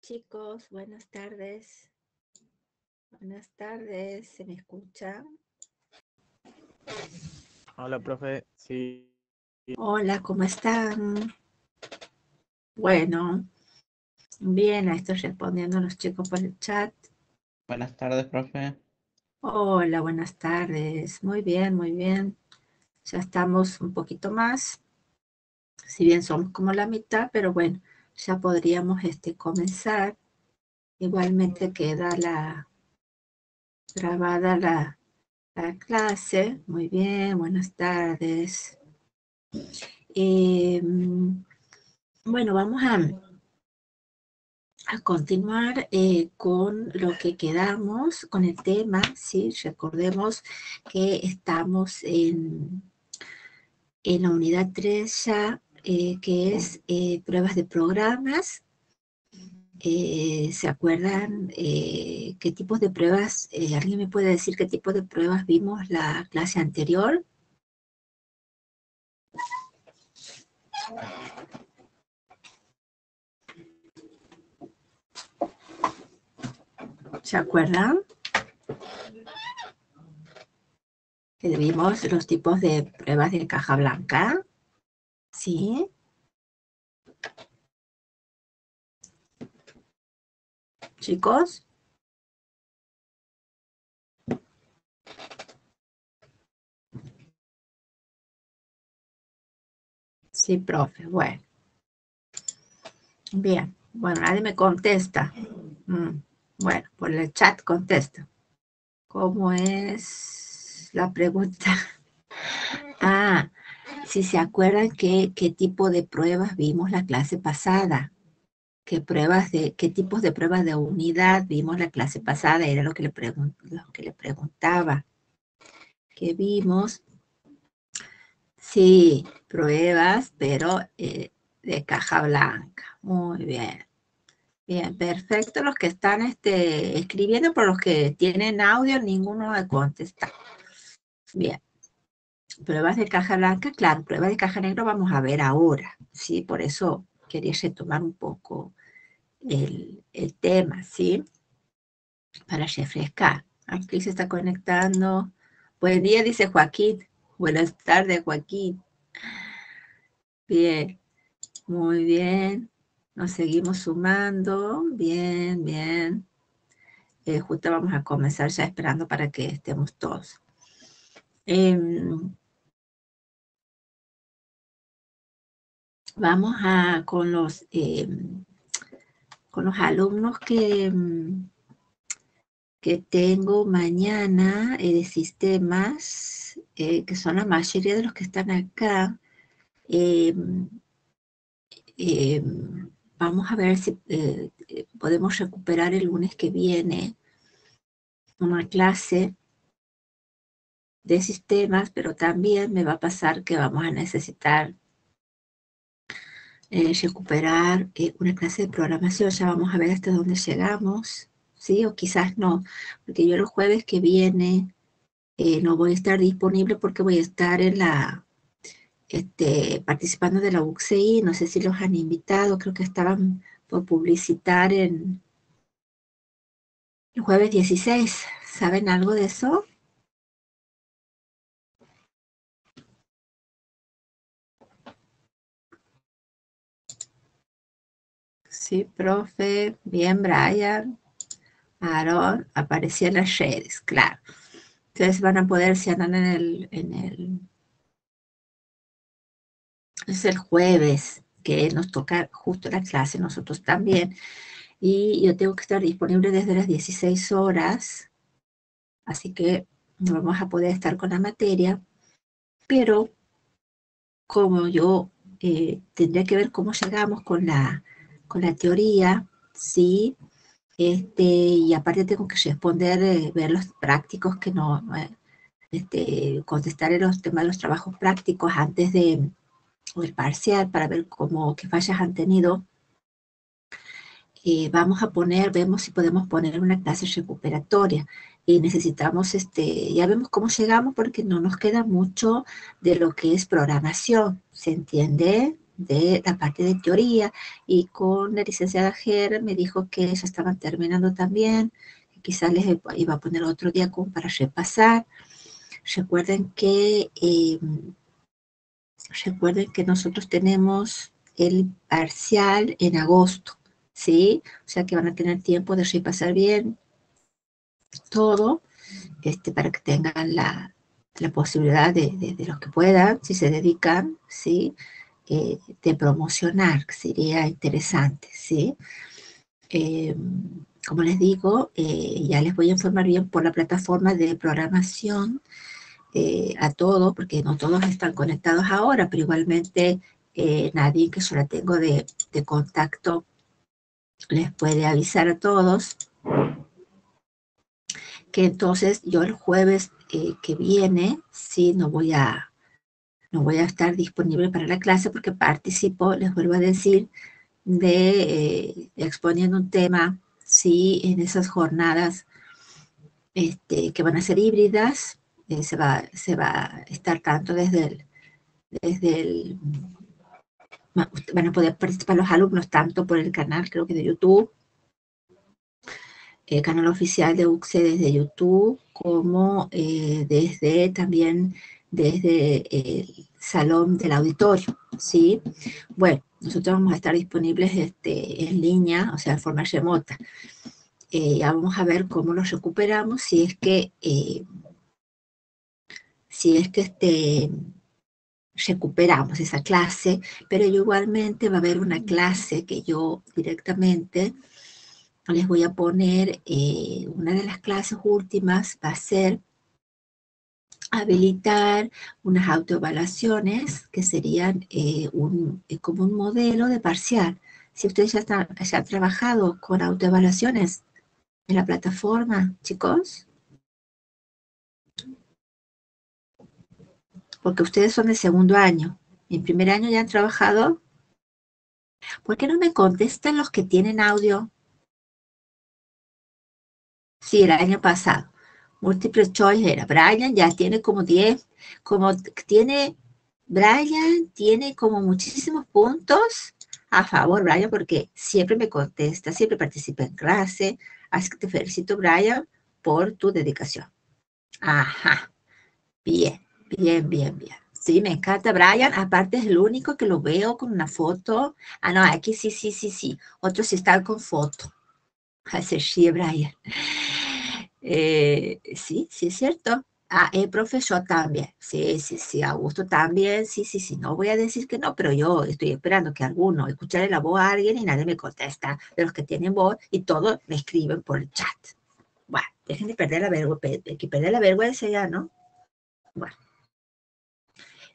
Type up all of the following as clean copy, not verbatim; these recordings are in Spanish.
chicos, buenas tardes. Buenas tardes, ¿se me escucha? Hola, profe. Sí. Hola, ¿cómo están? Bueno, bien, estoy respondiendo a los chicos por el chat. Buenas tardes, profe. Hola, buenas tardes. Muy bien, muy bien. Ya estamos un poquito más. Si bien somos como la mitad, pero bueno, ya podríamos comenzar. Igualmente queda grabada la clase. Muy bien, buenas tardes. Bueno, vamos a continuar con lo que quedamos, con el tema, ¿sí? Recordemos que estamos en la unidad 3 ya, que es pruebas de programas. ¿Se acuerdan qué tipos de pruebas? ¿Alguien me puede decir qué tipos de pruebas vimos la clase anterior? ¿Se acuerdan? Que vimos los tipos de pruebas de caja blanca, ¿sí? Chicos. Sí, profe, bueno. Bien, bueno, nadie me contesta. Bueno, por el chat contesta. ¿Cómo es la pregunta? Ah, si se acuerdan qué tipo de pruebas vimos la clase pasada. ¿Qué tipos de pruebas de unidad vimos la clase pasada? Era lo que le preguntaba. ¿Qué vimos? Sí, pruebas, pero de caja blanca. Muy bien. Bien, perfecto. Los que están escribiendo, por los que tienen audio, ninguno me contesta. Bien. Pruebas de caja blanca, claro, pruebas de caja negra vamos a ver ahora, ¿sí? Por eso quería retomar un poco el tema, ¿sí? Para refrescar. Aquí se está conectando. Buen día, dice Joaquín. Buenas tardes, Joaquín. Bien, muy bien. Nos seguimos sumando. Bien, bien. Justo vamos a comenzar ya esperando para que estemos todos. Vamos con los alumnos que tengo mañana de sistemas, que son la mayoría de los que están acá. Vamos a ver si podemos recuperar el lunes que viene una clase de sistemas, pero también me va a pasar que vamos a necesitar recuperar una clase de programación. Ya vamos a ver hasta dónde llegamos, ¿sí? O quizás no, porque yo el jueves que viene no voy a estar disponible porque voy a estar en participando de la UCSI. No sé si los han invitado, creo que estaban por publicitar en el jueves 16. ¿Saben algo de eso? Sí, profe. Bien, Brian. Aaron, apareció en las redes, claro. Entonces van a poder, si andan es el jueves, que nos toca justo la clase, nosotros también. Y yo tengo que estar disponible desde las 16 horas, así que no vamos a poder estar con la materia, pero como yo tendría que ver cómo llegamos con la teoría, ¿sí? Y aparte tengo que responder, ver los prácticos que no, contestar en los temas de los trabajos prácticos antes del parcial para ver qué fallas han tenido. Vemos si podemos poner una clase recuperatoria. Y necesitamos, ya vemos cómo llegamos porque no nos queda mucho de lo que es programación, ¿se entiende? de la parte de teoría, y con la licenciada Ger me dijo que ya estaban terminando también, que quizás les iba a poner otro día como para repasar. Recuerden que nosotros tenemos el parcial en agosto, ¿sí? O sea que van a tener tiempo de repasar bien todo, para que tengan la posibilidad de los que puedan, si se dedican, ¿sí? De promocionar, que sería interesante, ¿sí? Como les digo, ya les voy a informar bien por la plataforma de programación a todos, porque no todos están conectados ahora, pero igualmente nadie que yo la tengo de contacto les puede avisar a todos que entonces yo el jueves que viene, sí, no voy a estar disponible para la clase porque participo, les vuelvo a decir, de exponiendo un tema, sí, en esas jornadas que van a ser híbridas. Se va a estar tanto desde el, van a poder participar los alumnos tanto por el canal, creo que de YouTube, el canal oficial de UCSE desde YouTube, como también desde el salón del auditorio, ¿sí? Bueno, nosotros vamos a estar disponibles en línea, o sea, en forma remota. Ya vamos a ver cómo nos recuperamos, si es que recuperamos esa clase, pero igualmente va a haber una clase que yo directamente les voy a poner, una de las clases últimas va a ser habilitar unas autoevaluaciones que serían como un modelo de parcial. Si ustedes ya han trabajado con autoevaluaciones en la plataforma, chicos, porque ustedes son de segundo año. En primer año ya han trabajado. ¿Por qué no me contestan los que tienen audio? Sí, el año pasado. Múltiple choice era. Brian ya tiene como 10, Brian tiene como muchísimos puntos a favor, Brian, porque siempre me contesta, siempre participa en clase. Así que te felicito, Brian, por tu dedicación. Ajá, bien, bien, bien, bien. Sí, me encanta, Brian. Aparte es el único que lo veo con una foto. Ah, no, aquí sí, sí, sí, sí. Otros sí están con foto. Hace sí, Brian. Sí, sí es cierto. Ah, el profesor también. Sí, sí, sí. Augusto también. Sí, sí, sí. No voy a decir que no, pero yo estoy esperando que alguno escuchara la voz a alguien y nadie me contesta. De los que tienen voz y todos me escriben por el chat. Bueno, dejen de perder la vergüenza. Hay que perder la vergüenza ya, ¿no? Bueno,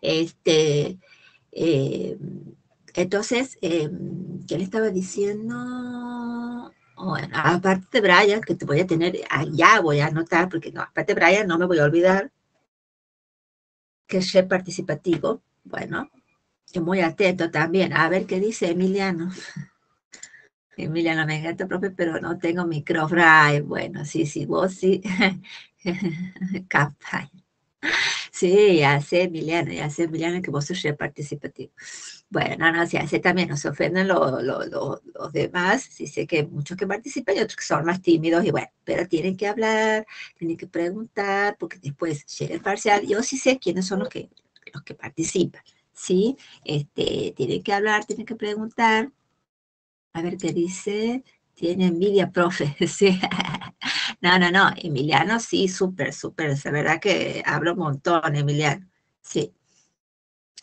este. eh, entonces, ¿qué le estaba diciendo? Bueno, aparte de Brian, que te voy a tener, allá voy a anotar, porque no, aparte de Brian no me voy a olvidar, que es chef participativo. Bueno, y muy atento también. A ver qué dice Emiliano. Emiliano, me encanta, profe, pero no tengo micrófono. Ay, bueno, sí, sí, vos sí. Campaña. Sí, ya sé, Emiliano, que vos sos chef participativo. Bueno, no, no, se hace también, no se ofenden los demás, sí sé que hay muchos que participan y otros que son más tímidos y bueno, pero tienen que hablar, tienen que preguntar, porque después llega el parcial, yo sí sé quiénes son los que participan, ¿sí? Tienen que hablar, tienen que preguntar, a ver qué dice, tiene envidia, profe, sí. No, no, no, Emiliano sí, súper, súper, es verdad que hablo un montón, Emiliano, sí.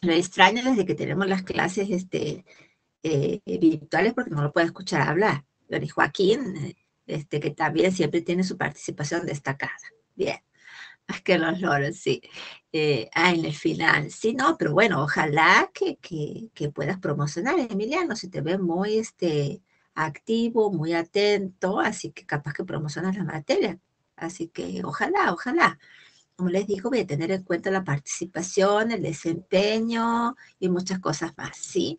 Lo extraño desde que tenemos las clases, virtuales porque no lo puede escuchar hablar. Pero Joaquín, que también siempre tiene su participación destacada. Bien, más que los loros, sí. En el final, sí, no, pero bueno, ojalá que puedas promocionar, Emiliano, se te ve muy activo, muy atento, así que capaz que promocionas la materia. Así que ojalá, ojalá. Como les digo, voy a tener en cuenta la participación, el desempeño y muchas cosas más, ¿sí?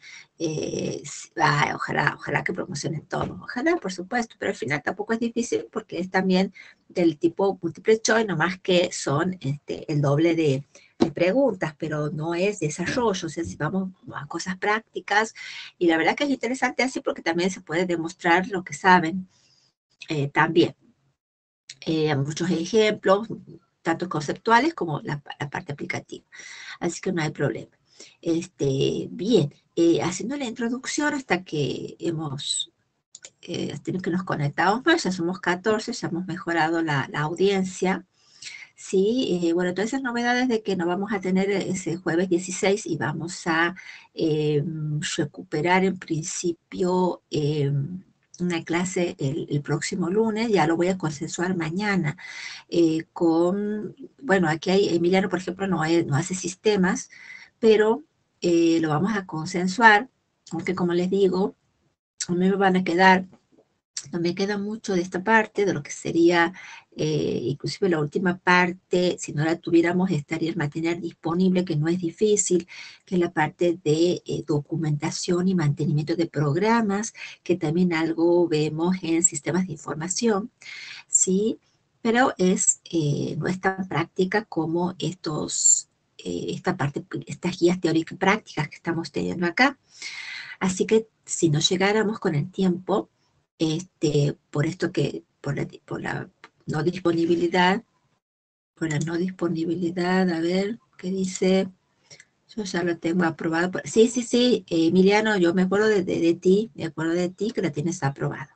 Ojalá, ojalá que promocionen todo, ojalá, por supuesto, pero al final tampoco es difícil porque es también del tipo multiple choice, nomás que son el doble de preguntas, pero no es desarrollo, o sea, si vamos a cosas prácticas, y la verdad que es interesante así porque también se puede demostrar lo que saben también. Muchos ejemplos, tanto conceptuales como la parte aplicativa, así que no hay problema. Bien, haciendo la introducción hasta que hemos tenido que nos conectamos más, ya somos 14, ya hemos mejorado la audiencia. Sí, bueno, todas esas novedades de que nos vamos a tener ese jueves 16 y vamos a recuperar en principio una clase el próximo lunes, ya lo voy a consensuar mañana bueno, aquí hay, Emiliano, por ejemplo, no hace sistemas, pero lo vamos a consensuar, aunque como les digo, a mí me van a quedar no me queda mucho de esta parte, de lo que sería, inclusive la última parte, si no la tuviéramos, estaría el material disponible, que no es difícil, que es la parte de documentación y mantenimiento de programas, que también algo vemos en sistemas de información, ¿sí? Pero no es tan práctica como estas guías teóricas y prácticas que estamos teniendo acá. Así que si no llegáramos con el tiempo, por esto que, por la no disponibilidad, a ver, ¿qué dice? Yo ya lo tengo aprobado. Sí, sí, sí, Emiliano, yo me acuerdo de ti, que la tienes aprobado.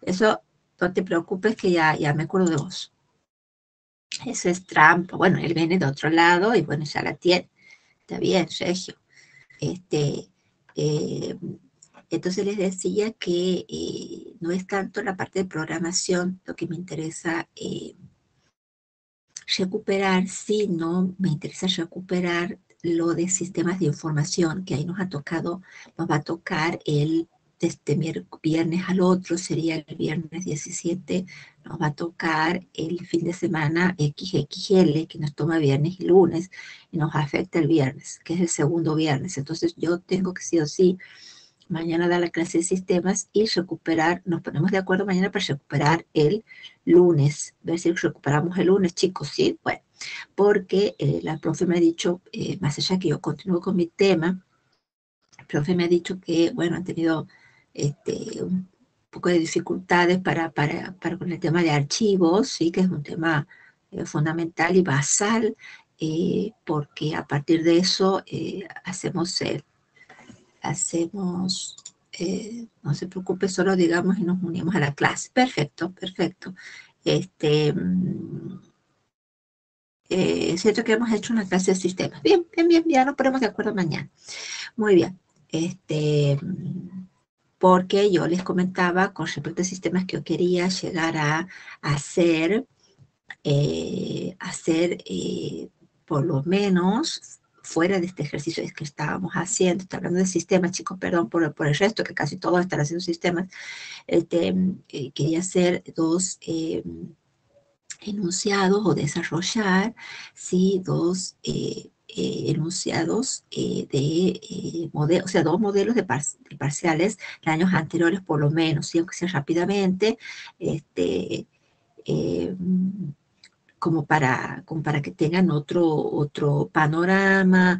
Eso, no te preocupes que ya me acuerdo de vos. Eso es trampa. Bueno, él viene de otro lado y bueno, ya la tiene. Está bien, Sergio. Eh, entonces les decía que no es tanto la parte de programación lo que me interesa recuperar, sino me interesa recuperar lo de sistemas de información, que ahí nos va a tocar este viernes al otro, sería el viernes 17, nos va a tocar el fin de semana XXL, que nos toma viernes y lunes, y nos afecta el viernes, que es el segundo viernes. Entonces yo tengo que sí o sí mañana da la clase de sistemas y nos ponemos de acuerdo mañana para recuperar el lunes. Ver si recuperamos el lunes, chicos, ¿sí? Bueno, porque la profe me ha dicho, más allá que yo continúo con mi tema, el profe me ha dicho que, bueno, han tenido un poco de dificultades para con el tema de archivos, ¿sí? Que es un tema fundamental y basal, porque a partir de eso no se preocupe, solo digamos y nos unimos a la clase. Perfecto, perfecto. Es cierto que hemos hecho una clase de sistemas. Bien, bien, bien, ya nos ponemos de acuerdo mañana. Muy bien. Porque yo les comentaba con respecto a sistemas que yo quería llegar a hacer, por lo menos fuera de este ejercicio que estábamos haciendo, está hablando de sistemas, chicos, perdón por el resto, que casi todos están haciendo sistemas, quería hacer dos enunciados o desarrollar, ¿sí? Dos enunciados o sea, dos modelos de parciales de años anteriores por lo menos, ¿sí? Aunque sea rápidamente, eh, como para que tengan otro panorama,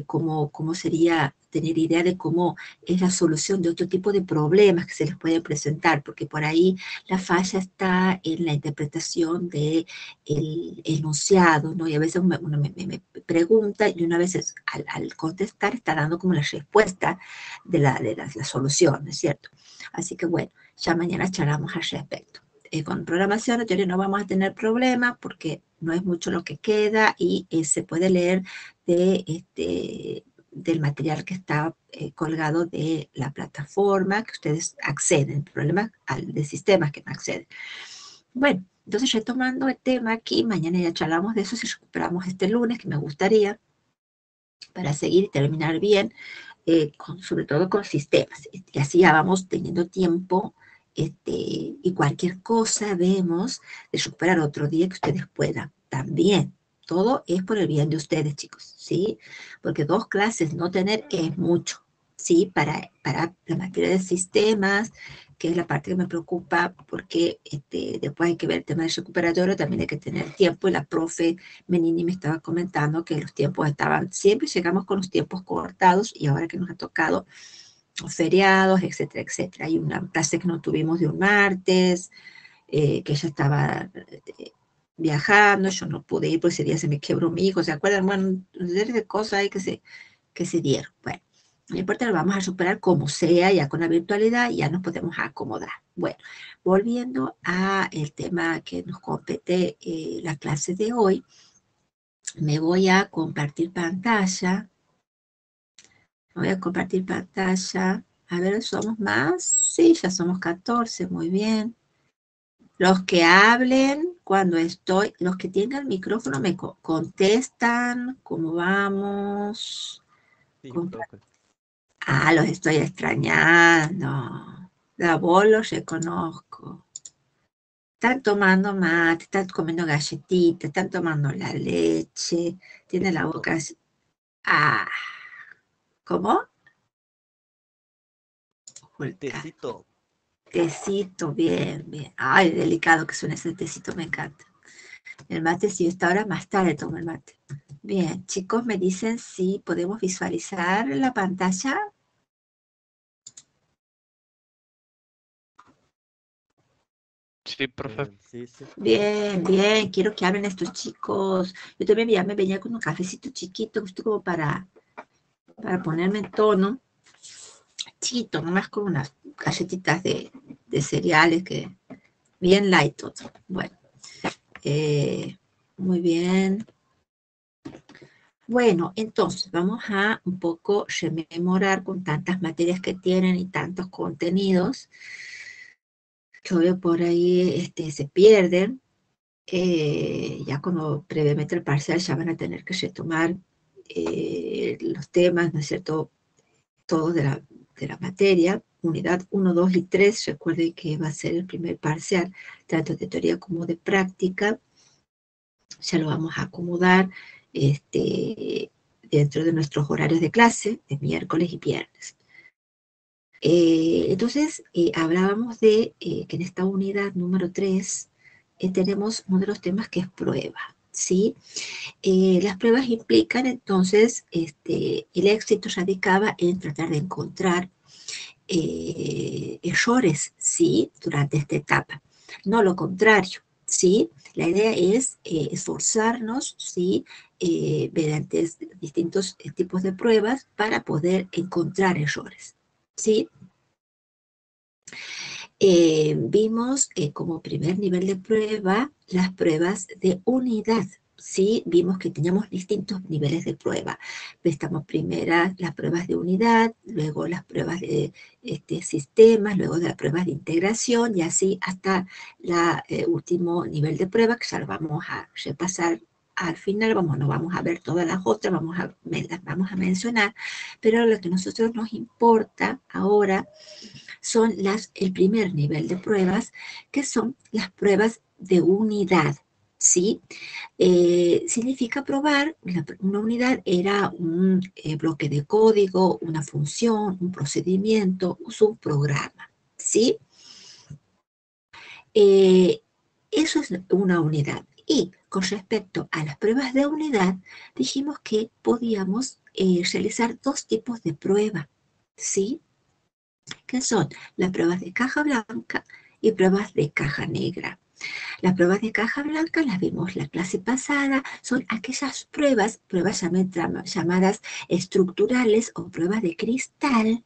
cómo sería tener idea de cómo es la solución de otro tipo de problemas que se les puede presentar, porque por ahí la falla está en la interpretación del enunciado, ¿no? Y a veces uno me pregunta y una vez al contestar está dando como la respuesta de la solución, ¿no es cierto? Así que bueno, ya mañana charlamos al respecto. Con programación en teoría no vamos a tener problemas porque no es mucho lo que queda y se puede leer del material que está colgado de la plataforma que ustedes acceden. El problema de sistemas que no acceden. Bueno, entonces retomando el tema aquí, mañana ya charlamos de eso si recuperamos este lunes, que me gustaría, para seguir y terminar bien, sobre todo con sistemas. Y así ya vamos teniendo tiempo y cualquier cosa vemos de superar otro día que ustedes puedan. También, todo es por el bien de ustedes, chicos, ¿sí? Porque dos clases no tener es mucho. ¿sí? Para la materia de sistemas, que es la parte que me preocupa, porque después hay que ver el tema del recuperatorio, también hay que tener tiempo, y la profe Menini me estaba comentando que los tiempos estaban, siempre llegamos con los tiempos cortados, y ahora que nos ha tocado los feriados, etcétera, etcétera. Hay una clase que no tuvimos de un martes, que ella estaba viajando, yo no pude ir porque ese día se me quebró mi hijo, ¿se acuerdan? Bueno, una serie de cosas ahí que se dieron. Bueno, no importa, lo vamos a superar como sea, ya con la virtualidad ya nos podemos acomodar. Bueno, volviendo a el tema que nos compete la clase de hoy, me voy a compartir pantalla. Voy a compartir pantalla. A ver, ¿somos más? Sí, ya somos 14, muy bien. Los que hablen cuando estoy, los que tengan micrófono me contestan, ¿cómo vamos? Sí, Compa- profe. Ah, los estoy extrañando. La voz los reconozco. Están tomando mate, están comiendo galletitas, están tomando la leche, tiene la Tecito. boca así. Ah, ¿cómo? Oculta. Tecito. Tecito, bien, bien. Ay, delicado que suena ese tecito, me encanta. El mate, sí, esta hora más tarde tomo el mate. Bien, chicos, me dicen si podemos visualizar la pantalla. Sí, profe. Sí, sí. Bien, bien, quiero que hablen estos chicos. Yo también ya me venía con un cafecito chiquito, justo como para ponerme en tono. Chiquito, nomás con unas galletitas de cereales que bien light todo. Bueno, muy bien. Bueno, entonces vamos a un poco rememorar con tantas materias que tienen y tantos contenidos que obvio por ahí se pierden. Ya cuando previamente el parcial ya van a tener que retomar los temas, ¿no es cierto? Todos de la materia, unidad 1, 2 y 3. Recuerden que va a ser el primer parcial, tanto de teoría como de práctica. Ya lo vamos a acomodar dentro de nuestros horarios de clase, de miércoles y viernes. Entonces, hablábamos de que en esta unidad número 3 tenemos uno de los temas que es prueba, ¿sí? Las pruebas implican entonces, el éxito radicaba en tratar de encontrar errores, ¿sí? Durante esta etapa, no lo contrario, ¿sí? La idea es esforzarnos, ¿sí? Mediante distintos tipos de pruebas para poder encontrar errores, ¿sí? Vimos como primer nivel de prueba las pruebas de unidad, ¿sí? Vimos que teníamos distintos niveles de prueba. Estamos primero las pruebas de unidad, luego las pruebas de sistemas, luego de las pruebas de integración y así hasta el último nivel de prueba, que ya lo vamos a repasar al final. No vamos a ver todas las otras, las vamos a mencionar, pero lo que a nosotros nos importa ahora son el primer nivel de pruebas, que son las pruebas de unidad, ¿sí? Significa probar, una unidad era un bloque de código, una función, un procedimiento, un subprograma, ¿sí? Eso es una unidad. Y con respecto a las pruebas de unidad, dijimos que podíamos realizar dos tipos de prueba, ¿sí? Que son las pruebas de caja blanca y pruebas de caja negra. Las pruebas de caja blanca las vimos la clase pasada, son aquellas pruebas llamadas estructurales o pruebas de cristal,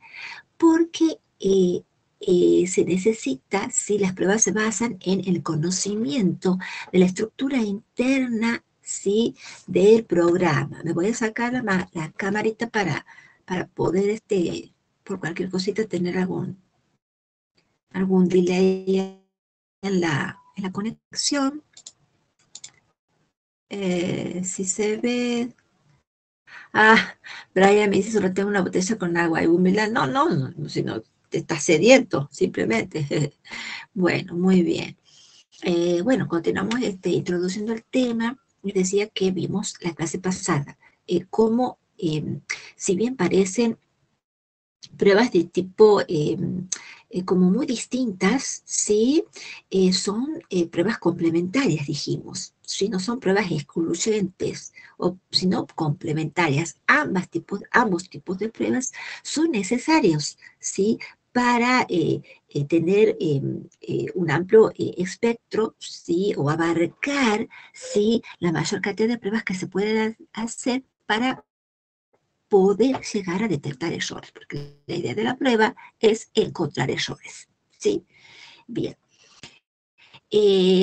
porque se necesita, si las pruebas se basan en el conocimiento de la estructura interna, ¿sí? Del programa. Me voy a sacar la camarita para poder, por cualquier cosita, tener algún delay en la conexión. Si se ve. Ah, Brian me dice, solo tengo una botella con agua. Y Bumila, no, no, no, sino te estás sediento, simplemente. Bueno, muy bien. Bueno, continuamos introduciendo el tema. Y decía que vimos la clase pasada cómo, si bien parecen pruebas de tipo como muy distintas, ¿sí? Son pruebas complementarias, dijimos, ¿sí? No son pruebas excluyentes, sino complementarias. Ambos tipos de pruebas son necesarios, ¿sí? Para tener un amplio espectro, ¿sí? O abarcar, ¿sí? La mayor cantidad de pruebas que se pueden hacer para poder llegar a detectar errores, porque la idea de la prueba es encontrar errores, ¿sí? Bien.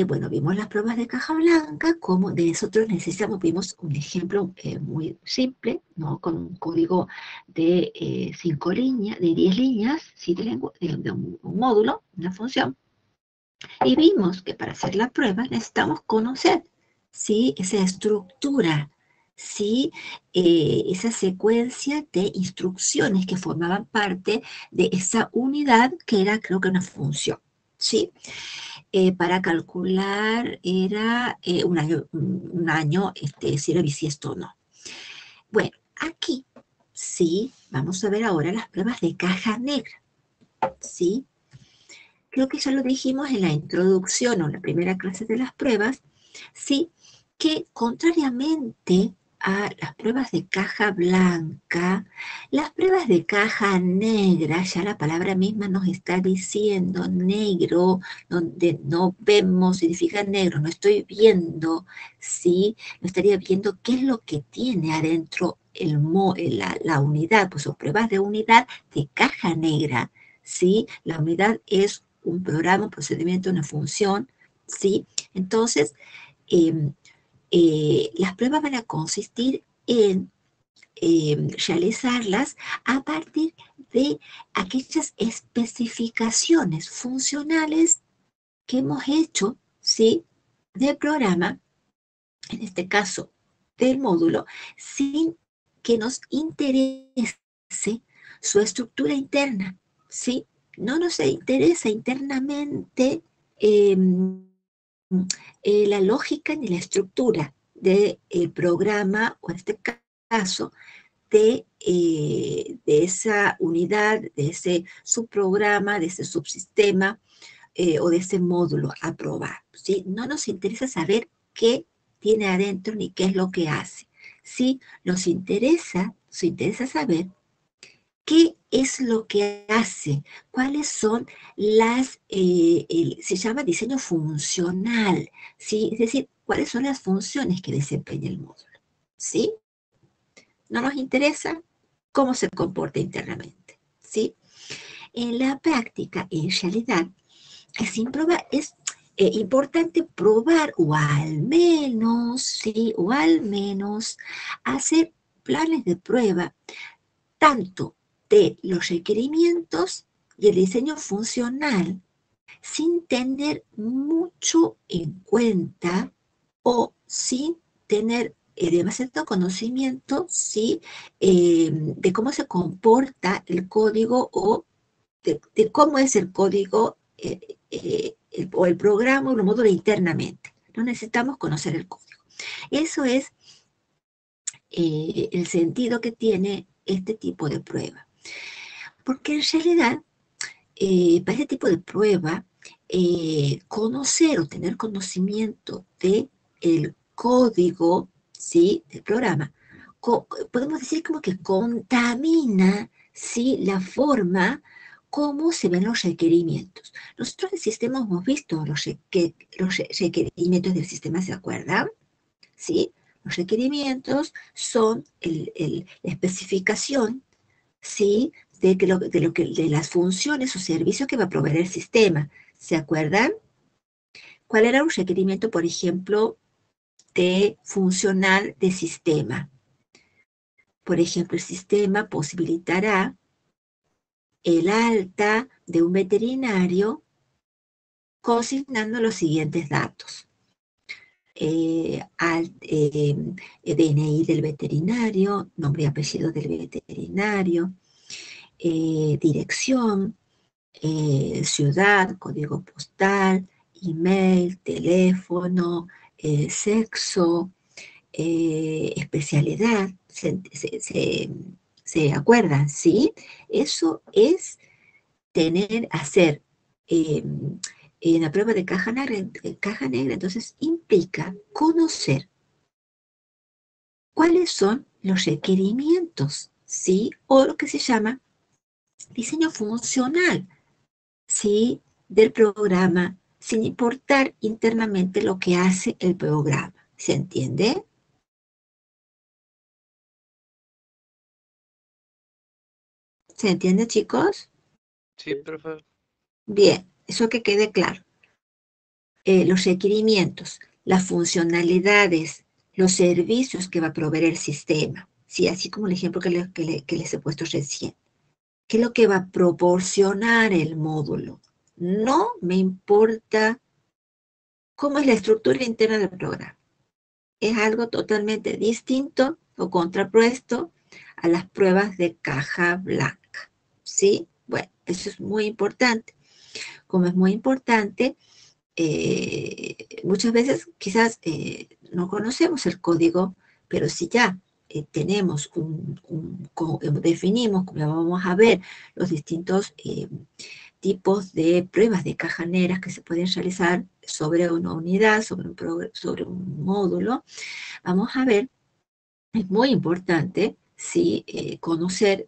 Bueno, vimos las pruebas de caja blanca, como de nosotros necesitamos, vimos un ejemplo muy simple, ¿no? Con un código de 5 líneas, de 10 líneas, ¿sí? De un módulo, una función, y vimos que para hacer la prueba necesitamos conocer, ¿sí? Esa estructura, ¿sí? Esa secuencia de instrucciones que formaban parte de esa unidad que era, creo que una función, ¿sí? Para calcular era un año si era bisiesto o no. Bueno, aquí, sí, vamos a ver ahora las pruebas de caja negra, ¿sí? Creo que ya lo dijimos en la introducción o en la primera clase de las pruebas, sí, que contrariamente a las pruebas de caja blanca, las pruebas de caja negra, ya la palabra misma nos está diciendo negro, donde no vemos, significa negro, no estoy viendo, sí, no estaría viendo qué es lo que tiene adentro la unidad, pues son pruebas de unidad de caja negra, ¿sí? La unidad es un programa, un procedimiento, una función, ¿sí? Entonces, eh, las pruebas van a consistir en realizarlas a partir de aquellas especificaciones funcionales que hemos hecho, ¿sí? Del programa, en este caso del módulo, sin que nos interese su estructura interna, ¿sí? No nos interesa internamente eh, la lógica ni la estructura del programa, o en este caso, de esa unidad, de ese subprograma, de ese subsistema o de ese módulo a probar, ¿sí? No nos interesa saber qué tiene adentro ni qué es lo que hace, ¿sí? Nos interesa saber qué es lo que hace, cuáles son se llama diseño funcional, ¿sí? Es decir, cuáles son las funciones que desempeña el módulo, ¿sí? No nos interesa cómo se comporta internamente, ¿sí? En la práctica, en realidad, es importante probar o al menos, ¿sí? O al menos hacer planes de prueba tanto de los requerimientos y el diseño funcional sin tener mucho en cuenta o sin tener demasiado conocimiento, ¿sí? De cómo se comporta el código o de cómo es el código o el programa o el módulo internamente. No necesitamos conocer el código. Eso es el sentido que tiene este tipo de prueba. Porque en realidad, para este tipo de prueba, conocer o tener conocimiento del código, ¿sí? Del programa, podemos decir como que contamina, ¿sí? La forma cómo se ven los requerimientos. Nosotros en el sistema hemos visto los requerimientos del sistema, ¿se acuerdan? ¿Sí? Los requerimientos son la especificación, ¿sí? De las funciones o servicios que va a proveer el sistema. ¿Se acuerdan? ¿Cuál era un requerimiento, por ejemplo, de funcional de sistema? Por ejemplo, el sistema posibilitará el alta de un veterinario consignando los siguientes datos. DNI del veterinario, nombre y apellido del veterinario, dirección, ciudad, código postal, email, teléfono, sexo, especialidad, ¿Se acuerdan? ¿Sí? Eso es hacer en la prueba de caja negra, entonces implica conocer cuáles son los requerimientos, ¿sí? O lo que se llama diseño funcional, ¿sí? Del programa, sin importar internamente lo que hace el programa. ¿Se entiende? ¿Se entiende, chicos? Sí, profe. Bien, eso que quede claro. Los requerimientos, las funcionalidades, los servicios que va a proveer el sistema, ¿sí? Así como el ejemplo que les he puesto recién. ¿Qué es lo que va a proporcionar el módulo? No me importa cómo es la estructura interna del programa. Es algo totalmente distinto o contrapuesto a las pruebas de caja blanca, ¿sí? Bueno, eso es muy importante. Como es muy importante, muchas veces quizás no conocemos el código, pero si ya tenemos definimos, como vamos a ver, los distintos tipos de pruebas de caja negras que se pueden realizar sobre una unidad, sobre un módulo, vamos a ver, es muy importante, sí, contar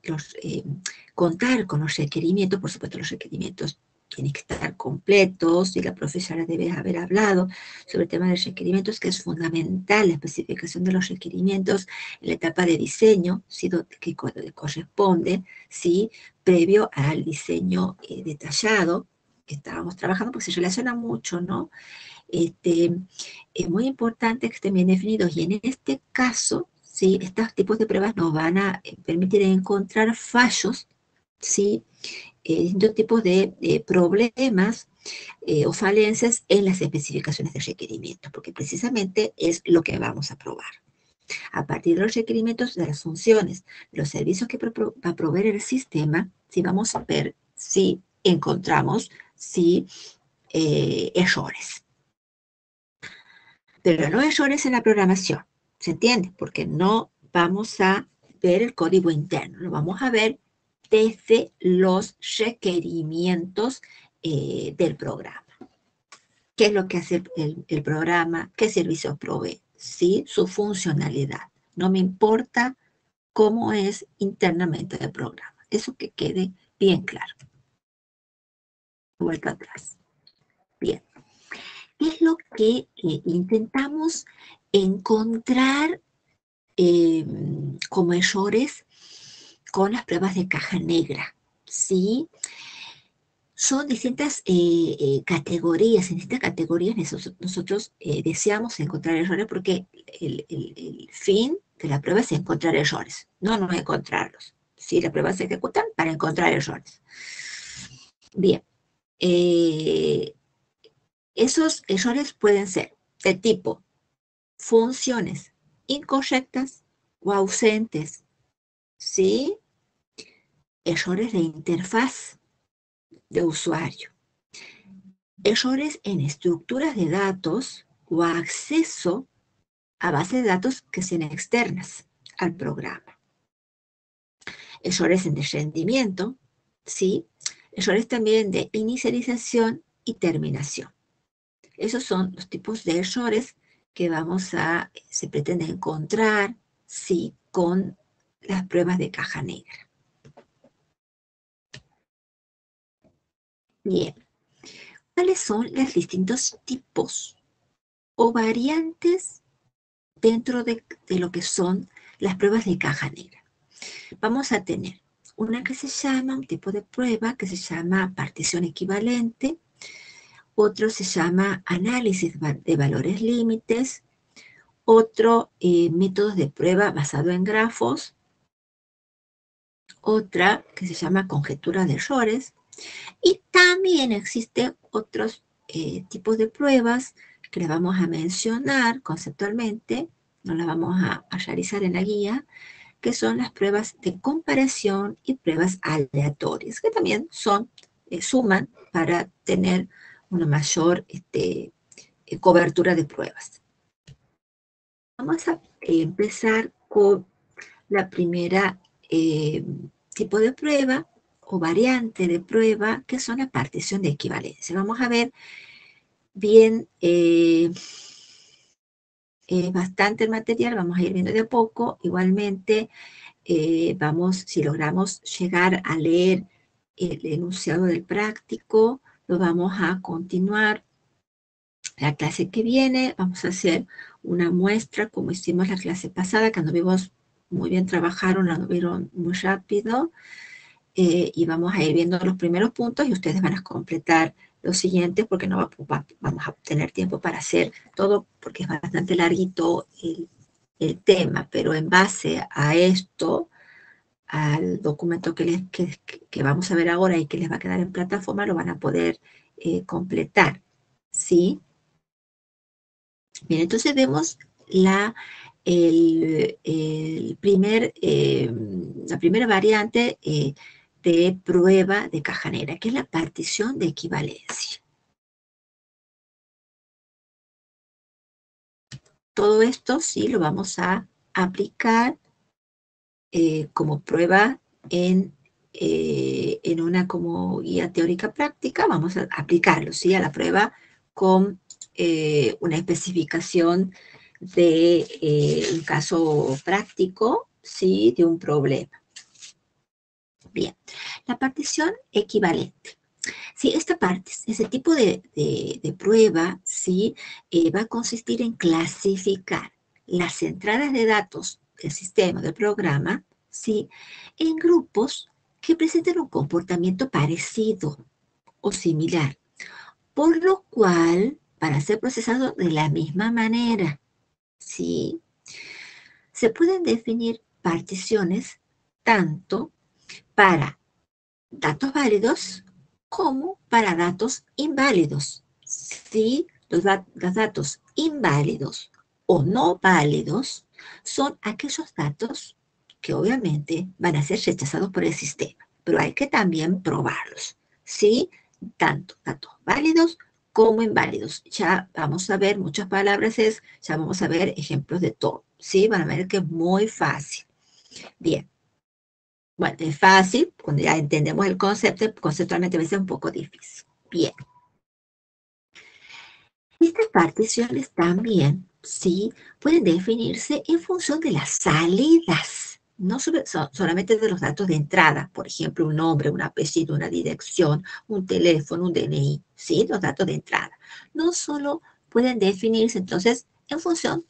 con los requerimientos, por supuesto los requerimientos tienen que estar completos y la profesora debe haber hablado sobre el tema de los requerimientos, que es fundamental la especificación de los requerimientos en la etapa de diseño, ¿sí? Que corresponde, ¿sí? Previo al diseño detallado que estábamos trabajando, porque se relaciona mucho, ¿no? Es muy importante que estén bien definidos y en este caso, ¿sí? Estos tipos de pruebas nos van a permitir encontrar fallos, ¿sí? Distintos tipos de problemas o falencias en las especificaciones de requerimientos, porque precisamente es lo que vamos a probar. A partir de los requerimientos de las funciones, los servicios que va a proveer el sistema, si vamos a ver si encontramos errores. Pero no errores en la programación, ¿se entiende? Porque no vamos a ver el código interno, lo vamos a ver desde los requerimientos del programa. ¿Qué es lo que hace el programa? ¿Qué servicios provee? ¿Sí? Su funcionalidad. No me importa cómo es internamente el programa. Eso que quede bien claro. Vuelta atrás. Bien. ¿Qué es lo que intentamos encontrar como errores con las pruebas de caja negra? ¿Sí? Son distintas categorías. En distintas categorías nosotros deseamos encontrar errores porque el fin de la prueba es encontrar errores, no encontrarlos. ¿Sí? La prueba se ejecuta para encontrar errores. Bien. Esos errores pueden ser de tipo funciones incorrectas o ausentes, ¿sí? Errores de interfaz de usuario, errores en estructuras de datos o acceso a bases de datos que sean externas al programa, errores en el rendimiento, ¿sí? Errores también de inicialización y terminación. Esos son los tipos de errores que se pretende encontrar, sí, con las pruebas de caja negra. Bien, ¿cuáles son los distintos tipos o variantes dentro de lo que son las pruebas de caja negra? Vamos a tener un tipo de prueba que se llama partición equivalente, otro se llama análisis de valores límites, otro métodos de prueba basado en grafos, otra que se llama conjetura de errores, y también existen otros tipos de pruebas que les vamos a mencionar conceptualmente, no las vamos a realizar en la guía, que son las pruebas de comparación y pruebas aleatorias, que también suman para tener una mayor cobertura de pruebas. Vamos a empezar con la primera tipo de prueba o variante de prueba que son la partición de equivalencia. Vamos a ver bien bastante el material, vamos a ir viendo de a poco. Igualmente, si logramos llegar a leer el enunciado del práctico, lo vamos a continuar. La clase que viene vamos a hacer una muestra como hicimos la clase pasada, que anduvimos muy bien, trabajaron, la anduvieron muy rápido, y vamos a ir viendo los primeros puntos y ustedes van a completar los siguientes porque no vamos a tener tiempo para hacer todo porque es bastante larguito el tema, pero en base a esto, al documento que vamos a ver ahora y que les va a quedar en plataforma, lo van a poder completar, ¿sí? Bien, entonces vemos la primera variante de prueba de caja negra, que es la partición de equivalencia. Todo esto sí lo vamos a aplicar como prueba en una como guía teórica práctica. Vamos a aplicarlo, ¿sí? A la prueba con una especificación de un caso práctico, ¿sí? De un problema. Bien, la partición equivalente. Sí, ese tipo de prueba, ¿sí? Va a consistir en clasificar las entradas de datos del sistema, del programa, ¿sí? En grupos que presenten un comportamiento parecido o similar, por lo cual, para ser procesado de la misma manera, ¿sí? Se pueden definir particiones tanto para datos válidos como para datos inválidos. Si los datos inválidos o no válidos son aquellos datos que obviamente van a ser rechazados por el sistema, pero hay que también probarlos, ¿sí? Tanto datos válidos como inválidos. Ya vamos a ver muchas palabras, ya vamos a ver ejemplos de todo, ¿sí? Van a ver que es muy fácil. Bien. Bueno, es fácil, cuando ya entendemos el concepto, conceptualmente a veces es un poco difícil. Bien. Estas particiones también, sí, pueden definirse en función de las salidas, no solamente de los datos de entrada, por ejemplo, un nombre, un apellido, una dirección, un teléfono, un DNI, sí, los datos de entrada. No solo pueden definirse entonces en función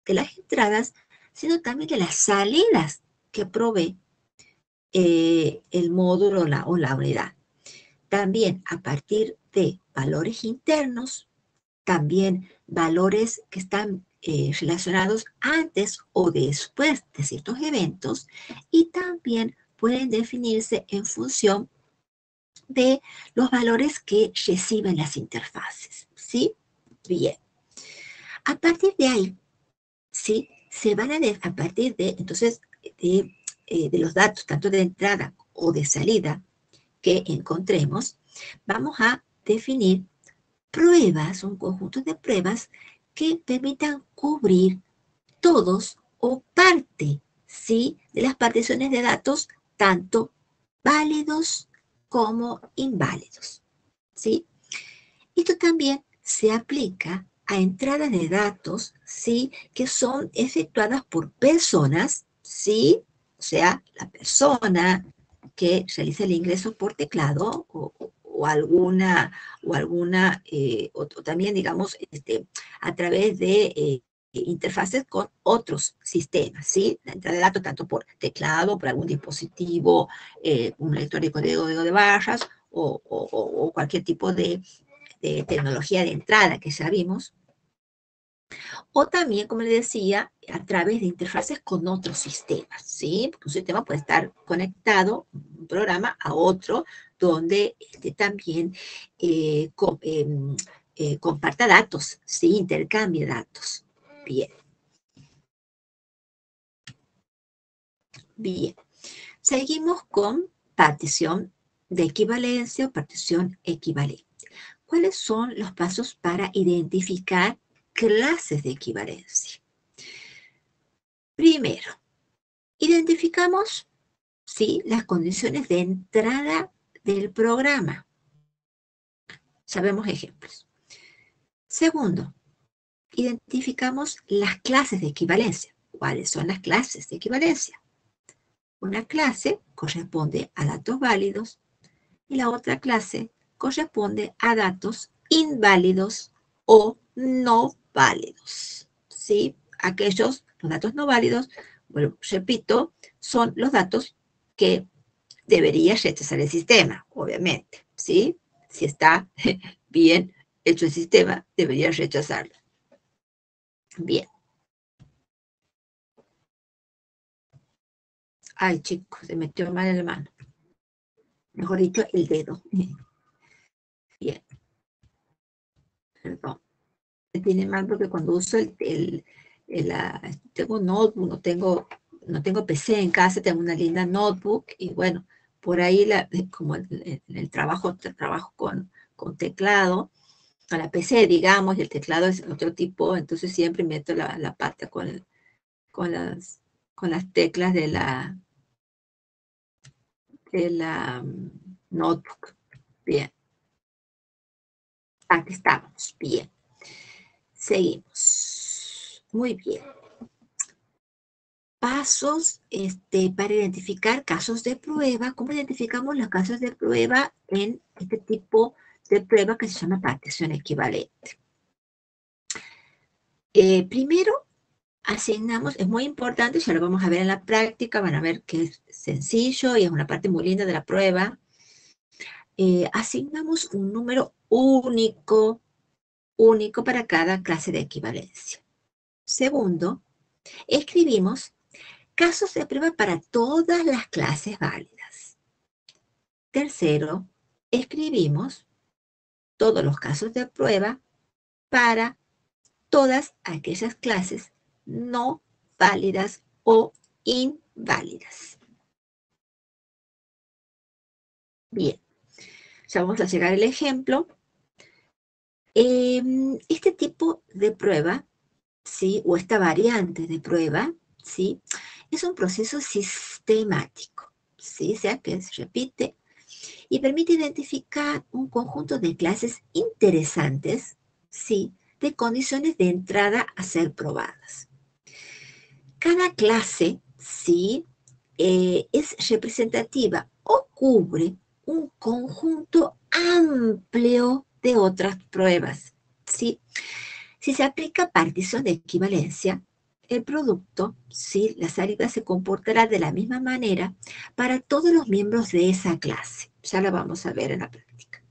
de las entradas, sino también de las salidas que provee el módulo o la unidad. También a partir de valores internos, también valores que están relacionados antes o después de ciertos eventos, y también pueden definirse en función de los valores que reciben las interfaces, ¿sí? Bien. A partir de ahí, ¿sí? Se van a partir de, entonces, de los datos, tanto de entrada o de salida, que encontremos, vamos a definir pruebas, un conjunto de pruebas que permitan cubrir todos o parte, ¿sí? De las particiones de datos, tanto válidos como inválidos, ¿sí? Esto también se aplica a entradas de datos, ¿sí? Que son efectuadas por personas, ¿sí? O sea, la persona que realiza el ingreso por teclado o también, digamos, a través de interfaces con otros sistemas, ¿sí? La entrada de datos tanto por teclado, por algún dispositivo, un lector de código de barras o cualquier tipo de tecnología de entrada que ya vimos, o también, como les decía, a través de interfaces con otros sistemas, ¿sí? Porque un sistema puede estar conectado, un programa, a otro, donde también comparta datos, ¿sí? Intercambie datos. Bien. Bien. Seguimos con partición de equivalencia o partición equivalente. ¿Cuáles son los pasos para identificar clases de equivalencia? Primero, identificamos ¿sí? Las condiciones de entrada del programa. Ya vemos ejemplos. Segundo, identificamos las clases de equivalencia. ¿Cuáles son las clases de equivalencia? Una clase corresponde a datos válidos y la otra clase corresponde a datos inválidos o no válidos. ¿Sí? Los datos no válidos, bueno, repito, son los datos que debería rechazar el sistema, obviamente. ¿Sí? Si está bien hecho el sistema, debería rechazarlo. Bien. Ay, chicos, se metió mal en la mano. Mejor dicho, el dedo. Bien. Perdón. Me tiene mal porque cuando uso tengo notebook, no tengo PC en casa, tengo una linda notebook y bueno, por ahí como en el trabajo con teclado, a la PC, digamos, y el teclado es otro tipo, entonces siempre meto la pata con las, con las teclas de la notebook. Bien. Aquí estamos. Bien. Seguimos. Muy bien. Pasos para identificar casos de prueba. ¿Cómo identificamos los casos de prueba en este tipo de prueba que se llama partición equivalente? Primero, asignamos, es muy importante, ya lo vamos a ver en la práctica, van a ver que es sencillo y es una parte muy linda de la prueba. Asignamos un número único para cada clase de equivalencia. Segundo, escribimos casos de prueba para todas las clases válidas. Tercero, escribimos todos los casos de prueba para todas aquellas clases no válidas o inválidas. Bien, ya vamos a llegar al ejemplo. Este tipo de prueba, ¿sí? O esta variante de prueba, ¿sí? Es un proceso sistemático, ¿sí? O sea, que se repite y permite identificar un conjunto de clases interesantes, ¿sí? De condiciones de entrada a ser probadas. Cada clase, ¿sí? Es representativa o cubre un conjunto amplio de otras pruebas, ¿sí? Si se aplica partición de equivalencia, el producto, ¿sí? La salida se comportará de la misma manera para todos los miembros de esa clase. Ya la vamos a ver en la práctica.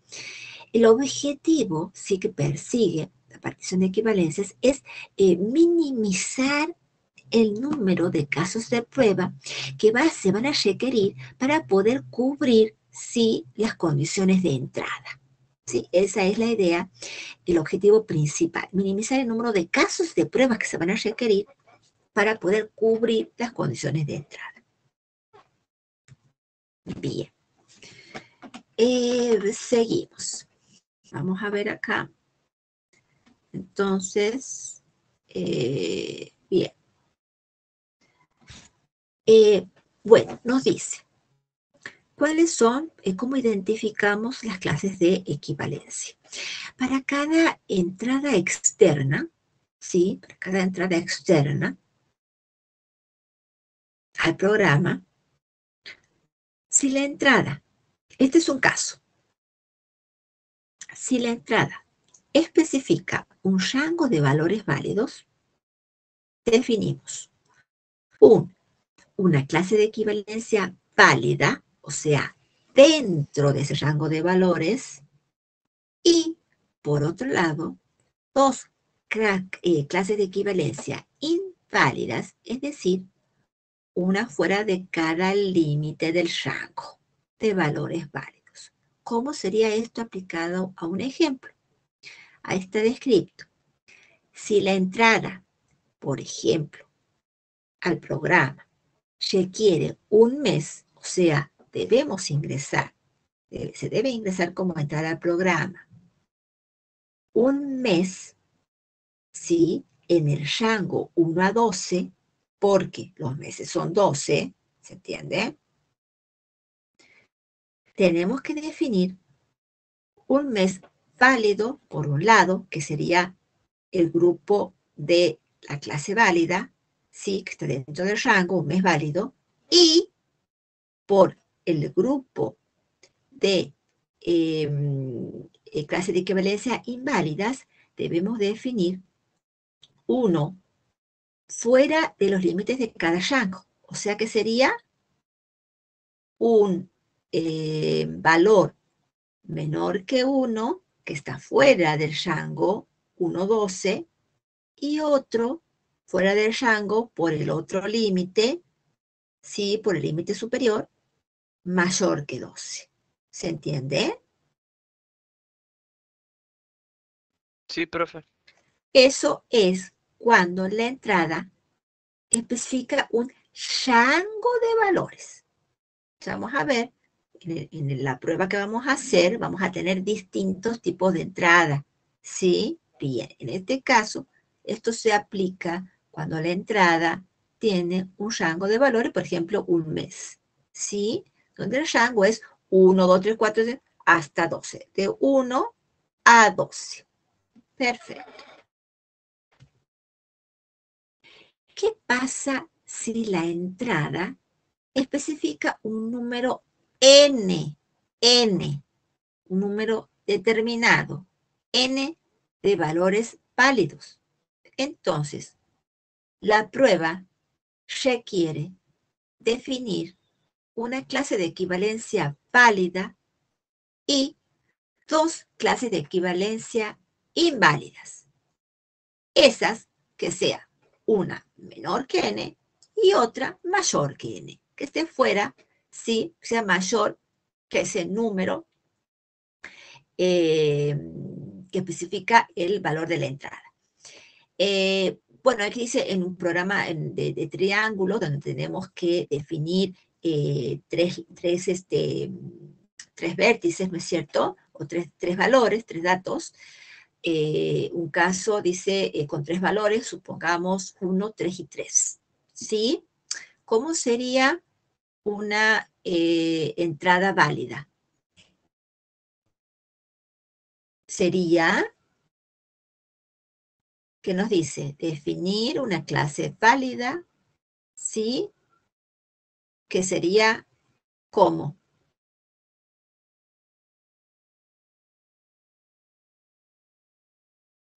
El objetivo, sí, que persigue la partición de equivalencias es minimizar el número de casos de prueba que se van a requerir para poder cubrir, sí, las condiciones de entrada. Sí, esa es la idea, el objetivo principal, minimizar el número de casos de pruebas que se van a requerir para poder cubrir las condiciones de entrada. Bien. Seguimos. Vamos a ver acá. Entonces, bien. Bueno, nos dice, ¿cuáles son, cómo identificamos las clases de equivalencia? Para cada entrada externa, ¿sí? Para cada entrada externa al programa, si la entrada, este es un caso, si la entrada especifica un rango de valores válidos, definimos una clase de equivalencia válida, o sea, dentro de ese rango de valores, y, por otro lado, dos clases de equivalencia inválidas, es decir, una fuera de cada límite del rango de valores válidos. ¿Cómo sería esto aplicado a un ejemplo? A este descripto. Si la entrada, por ejemplo, al programa requiere un mes, o sea, debemos ingresar, se debe ingresar como entrada al programa un mes, ¿sí? En el rango 1 a 12, porque los meses son 12, ¿se entiende? tenemos que definir un mes válido, por un lado, que sería el grupo de la clase válida, ¿sí? Que está dentro del rango, un mes válido, y por el grupo de clase de equivalencia inválidas, debemos definir uno fuera de los límites de cada rango. O sea que sería un valor menor que 1, que está fuera del rango 1,12, y otro fuera del rango por el otro límite, sí, por el límite superior, mayor que 12. ¿Se entiende? Sí, profe. Eso es cuando la entrada especifica un rango de valores. Vamos a ver, en la prueba que vamos a hacer, vamos a tener distintos tipos de entrada. ¿Sí? Bien, en este caso, esto se aplica cuando la entrada tiene un rango de valores, por ejemplo, un mes. ¿Sí? Donde el rango es 1, 2, 3, 4, 5, hasta 12. De 1 a 12. Perfecto. ¿Qué pasa si la entrada especifica un número n, un número determinado, n de valores válidos? Entonces, la prueba requiere definir una clase de equivalencia válida y dos clases de equivalencia inválidas. Esas que sea una menor que n y otra mayor que n, que esté fuera, sí, sea mayor que ese número que especifica el valor de la entrada. Bueno, aquí dice en un programa de triángulos donde tenemos que definir tres vértices, ¿no es cierto? O tres valores, tres datos. Un caso dice con tres valores, supongamos 1, 3 y 3. ¿Sí? ¿Cómo sería una entrada válida? Sería, ¿qué nos dice? Definir una clase válida, ¿sí? Que sería ¿cómo?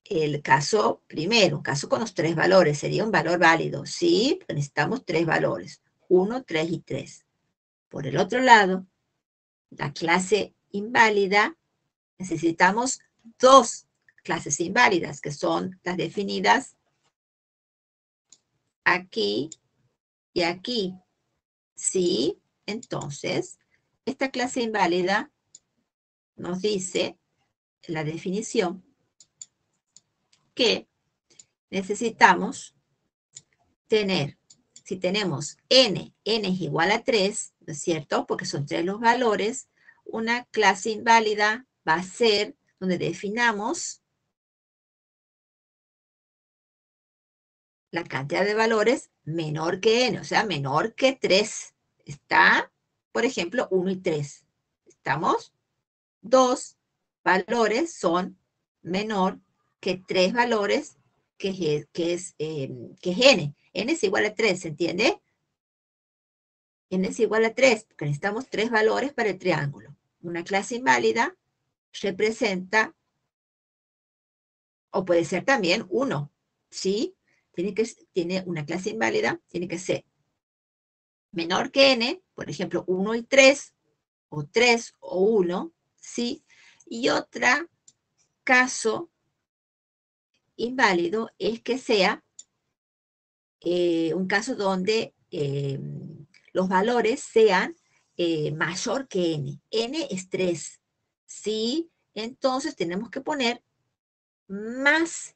El caso primero, un caso con los tres valores, sería un valor válido, ¿sí? Porque necesitamos tres valores, 1, 3 y 3. Por el otro lado, la clase inválida, necesitamos dos clases inválidas, que son las definidas aquí y aquí, ¿sí? Entonces, esta clase inválida nos dice en la definición que necesitamos tener, si tenemos n es igual a 3, ¿no es cierto? Porque son 3 los valores, una clase inválida va a ser donde definamos la cantidad de valores menor que n, o sea, menor que 3. Está, por ejemplo, 1 y 3. ¿Estamos? Dos valores son menor que 3 valores, que es n. N es igual a 3, ¿se entiende? N es igual a 3, porque necesitamos 3 valores para el triángulo. Una clase inválida representa, o puede ser también 1, ¿sí? Tiene una clase inválida, tiene que ser menor que n, por ejemplo, 1 y 3, o 3 o 1, ¿sí? Y otro caso inválido es que sea un caso donde los valores sean mayor que n. N es 3, ¿sí? Entonces tenemos que poner más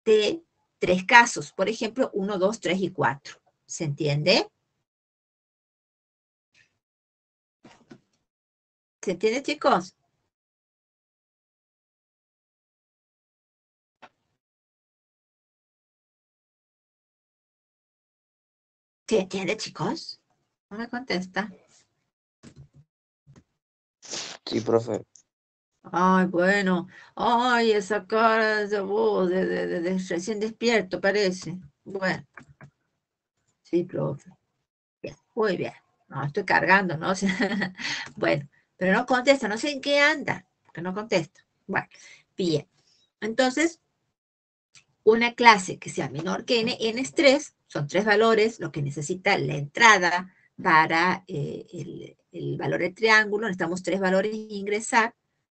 de 3 casos. Por ejemplo, 1, 2, 3 y 4. ¿Se entiende? ¿Se entiende, chicos? ¿Se entiende, chicos? No me contesta. Sí, profe. Ay, bueno. Ay, esa cara de voz de recién despierto parece. Bueno, sí, profe. Bien, muy bien. No, estoy cargando, ¿no? O sea, bueno, pero no contesta, no sé en qué anda, que no contesta. Bueno, bien. Entonces, una clase que sea menor que n es 3, son 3 valores, lo que necesita la entrada para el valor del triángulo, necesitamos 3 valores e ingresar.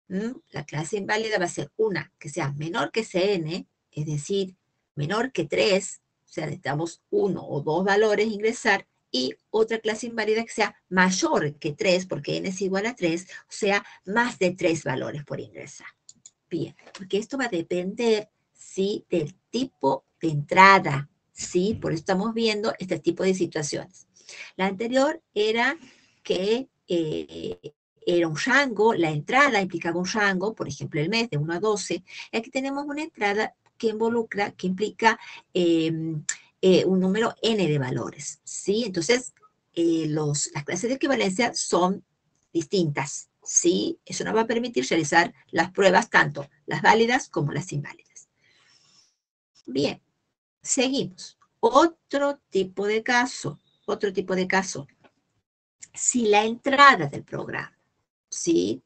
La clase inválida va a ser una que sea menor que Cn, es decir, menor que 3, o sea, necesitamos 1 o 2 valores e ingresar, y otra clase inválida que sea mayor que 3, porque n es igual a 3, o sea, más de 3 valores por ingresar. Bien, porque esto va a depender, ¿sí?, del tipo de entrada, ¿sí? Por eso estamos viendo este tipo de situaciones. La anterior era que era un rango, la entrada implicaba un rango, por ejemplo, el mes de 1 a 12. Aquí tenemos una entrada que implica un número n de valores, ¿sí? Entonces, las clases de equivalencia son distintas, ¿sí? Eso nos va a permitir realizar las pruebas, tanto las válidas como las inválidas. Bien, seguimos. Otro tipo de caso. Si la entrada del programa, ¿sí?,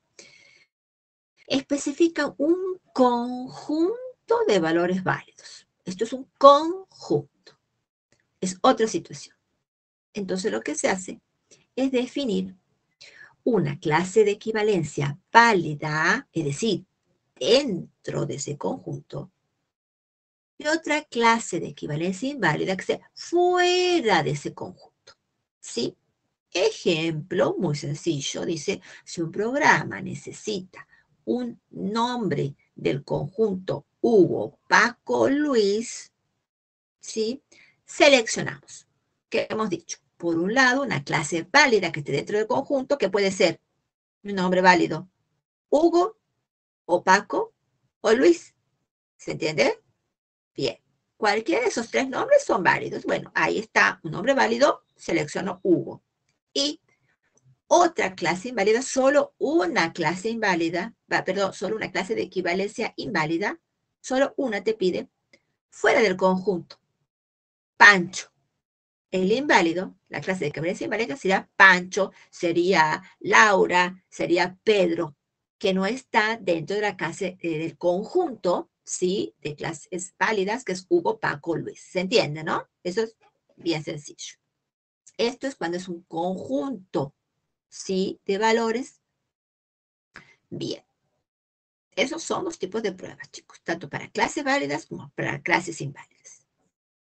especifica un conjunto de valores válidos. Esto es un conjunto. Es otra situación. Entonces lo que se hace es definir una clase de equivalencia válida, es decir, dentro de ese conjunto, y otra clase de equivalencia inválida que sea fuera de ese conjunto. ¿Sí? Ejemplo muy sencillo, dice, si un programa necesita un nombre del conjunto Hugo, Paco, Luis, ¿sí?, seleccionamos. ¿Qué hemos dicho? Por un lado, una clase válida que esté dentro del conjunto, que puede ser un nombre válido, Hugo, o Paco, o Luis. ¿Se entiende? Bien. Cualquiera de esos 3 nombres son válidos. Bueno, ahí está un nombre válido, selecciono Hugo. Y otra clase inválida, solo una clase inválida, solo una clase de equivalencia inválida, solo una te pide, fuera del conjunto, Pancho. El inválido, la clase de equivalencia inválida sería Pancho, sería Laura, sería Pedro, que no está dentro de la clase del conjunto, ¿sí?, de clases válidas, que es Hugo, Paco, Luis. ¿Se entiende, no? Eso es bien sencillo. Esto es cuando es un conjunto, ¿sí?, de valores. Bien. Esos son los tipos de pruebas, chicos, tanto para clases válidas como para clases inválidas.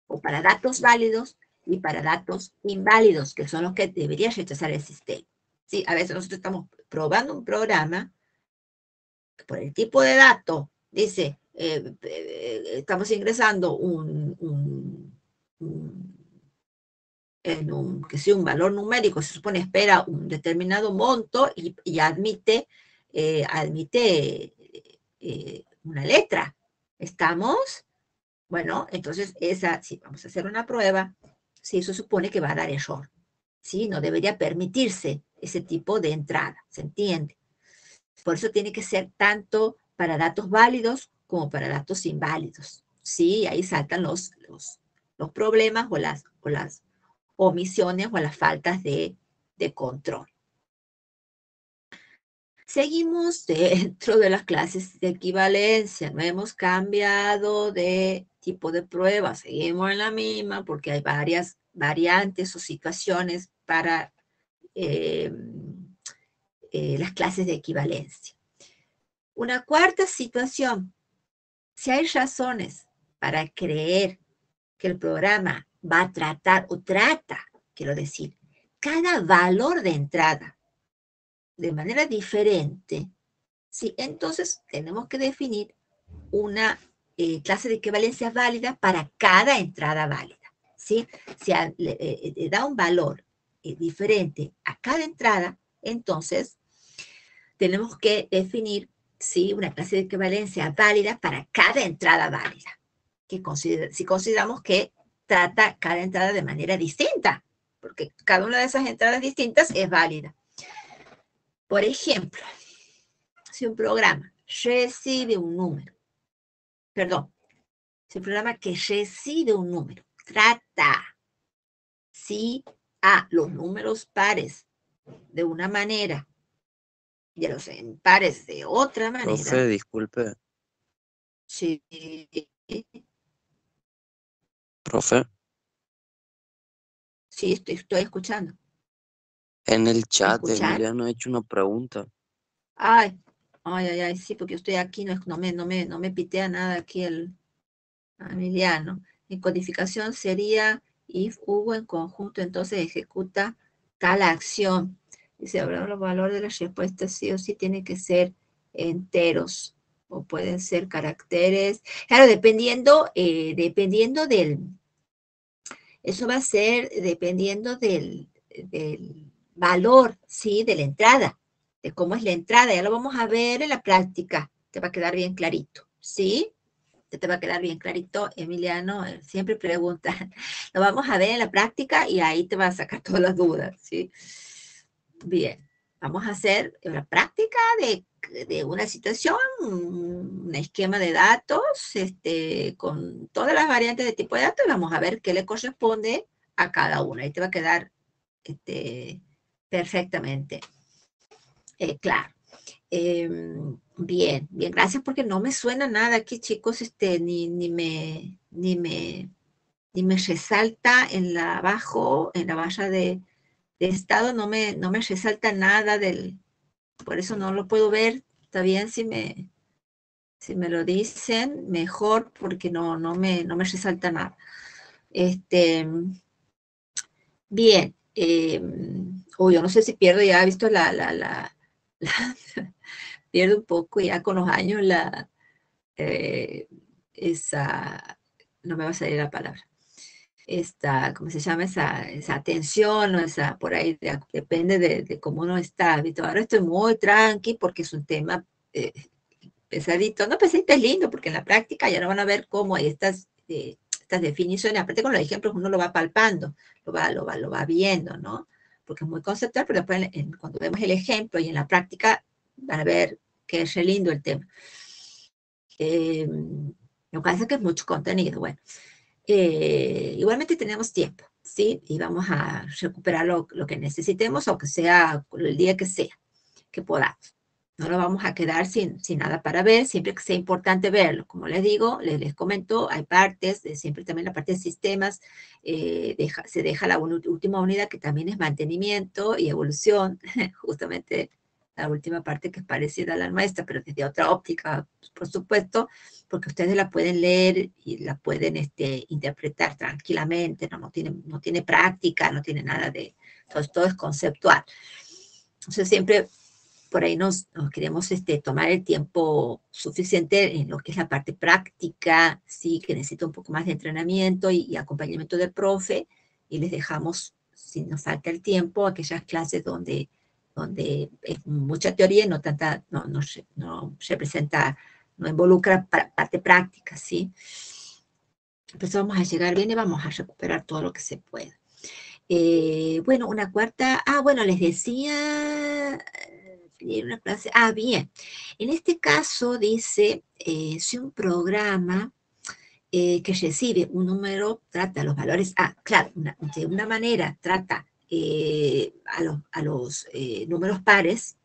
O para datos válidos y para datos inválidos, que son los que debería rechazar el sistema. ¿Sí? A veces nosotros estamos probando un programa que por el tipo de dato dice, estamos ingresando que sea un valor numérico, se supone espera un determinado monto y admite una letra. ¿Estamos? Bueno, entonces si vamos a hacer una prueba, si eso supone que va a dar error, ¿sí? No debería permitirse ese tipo de entrada, ¿se entiende? Por eso tiene que ser tanto para datos válidos como para datos inválidos, ¿sí? Ahí saltan los problemas o las omisiones o las faltas de control. Seguimos dentro de las clases de equivalencia, no hemos cambiado de tipo de prueba, seguimos en la misma porque hay varias variantes o situaciones para las clases de equivalencia. Una cuarta situación, si hay razones para creer que el programa va a tratar o trata, quiero decir, cada valor de entrada de manera diferente, ¿sí?, entonces tenemos que definir una clase de equivalencia válida para cada entrada válida, ¿sí? Si le da un valor diferente a cada entrada, entonces tenemos que definir, ¿sí?, una clase de equivalencia válida para cada entrada válida, si consideramos que trata cada entrada de manera distinta, porque cada una de esas entradas distintas es válida. Por ejemplo, si un programa recibe un número, perdón, si un programa que recibe un número trata, ¿sí?, a los números pares de una manera y a los impares de otra Profe, manera, disculpe. sí, Profe, sí, estoy escuchando. en el ¿Me chat escuchan? Emiliano ha hecho una pregunta. Ay, sí, porque yo estoy aquí, no me pitea nada aquí el Emiliano. Mi codificación sería if hubo en conjunto, entonces ejecuta tal acción. Dice, ahora los valores de las respuestas sí o sí tienen que ser enteros o pueden ser caracteres. Claro, dependiendo eso va a ser dependiendo del valor, ¿sí? De la entrada, de cómo es la entrada. Ya lo vamos a ver en la práctica. Te va a quedar bien clarito, ¿sí? Te va a quedar bien clarito, Emiliano. Siempre pregunta. Lo vamos a ver en la práctica y ahí te va a sacar todas las dudas, ¿sí? Bien. Vamos a hacer la práctica de una situación, un esquema de datos, con todas las variantes de tipo de datos y vamos a ver qué le corresponde a cada una. Ahí te va a quedar perfectamente claro. Bien, gracias porque no me suena nada aquí, chicos, ni me resalta abajo, en la barra de estado, no me resalta nada por eso no lo puedo ver. Está bien si me lo dicen, mejor, porque no me resalta nada. Bien. Yo no sé si pierdo, ya he visto pierdo un poco ya con los años esa, no me va a salir la palabra, ¿cómo se llama? Esa atención o por ahí, depende de cómo uno está habituado. Ahora estoy muy tranqui porque es un tema pesadito. No, pesadito es lindo porque en la práctica ya no van a ver cómo hay estas definiciones. Aparte con los ejemplos uno lo va palpando, lo va viendo, ¿no? Porque es muy conceptual, pero después cuando vemos el ejemplo y en la práctica van a ver que es re lindo el tema. Lo que pasa es que es mucho contenido. Bueno, igualmente tenemos tiempo, ¿sí? Y vamos a recuperar lo que necesitemos, aunque sea el día que podamos. No lo vamos a quedar sin nada para ver, siempre que sea importante verlo. Como les digo, les comento, hay partes, siempre también la parte de sistemas, se deja la última unidad que también es mantenimiento y evolución, justamente la última parte que es parecida a la nuestra, pero desde otra óptica, por supuesto, porque ustedes la pueden leer y la pueden interpretar tranquilamente, no tiene práctica, no tiene nada entonces todo es conceptual. Entonces siempre por ahí nos queremos tomar el tiempo suficiente en lo que es la parte práctica, sí, que necesita un poco más de entrenamiento y acompañamiento del profe, y les dejamos, si nos falta el tiempo, aquellas clases donde es mucha teoría y no representa, no involucra parte práctica, ¿sí? Entonces vamos a llegar bien y vamos a recuperar todo lo que se pueda. Bueno, una cuarta, bueno, les decía, una clase, bien, en este caso dice, si un programa que recibe un número trata los valores, claro, de una manera trata a los números pares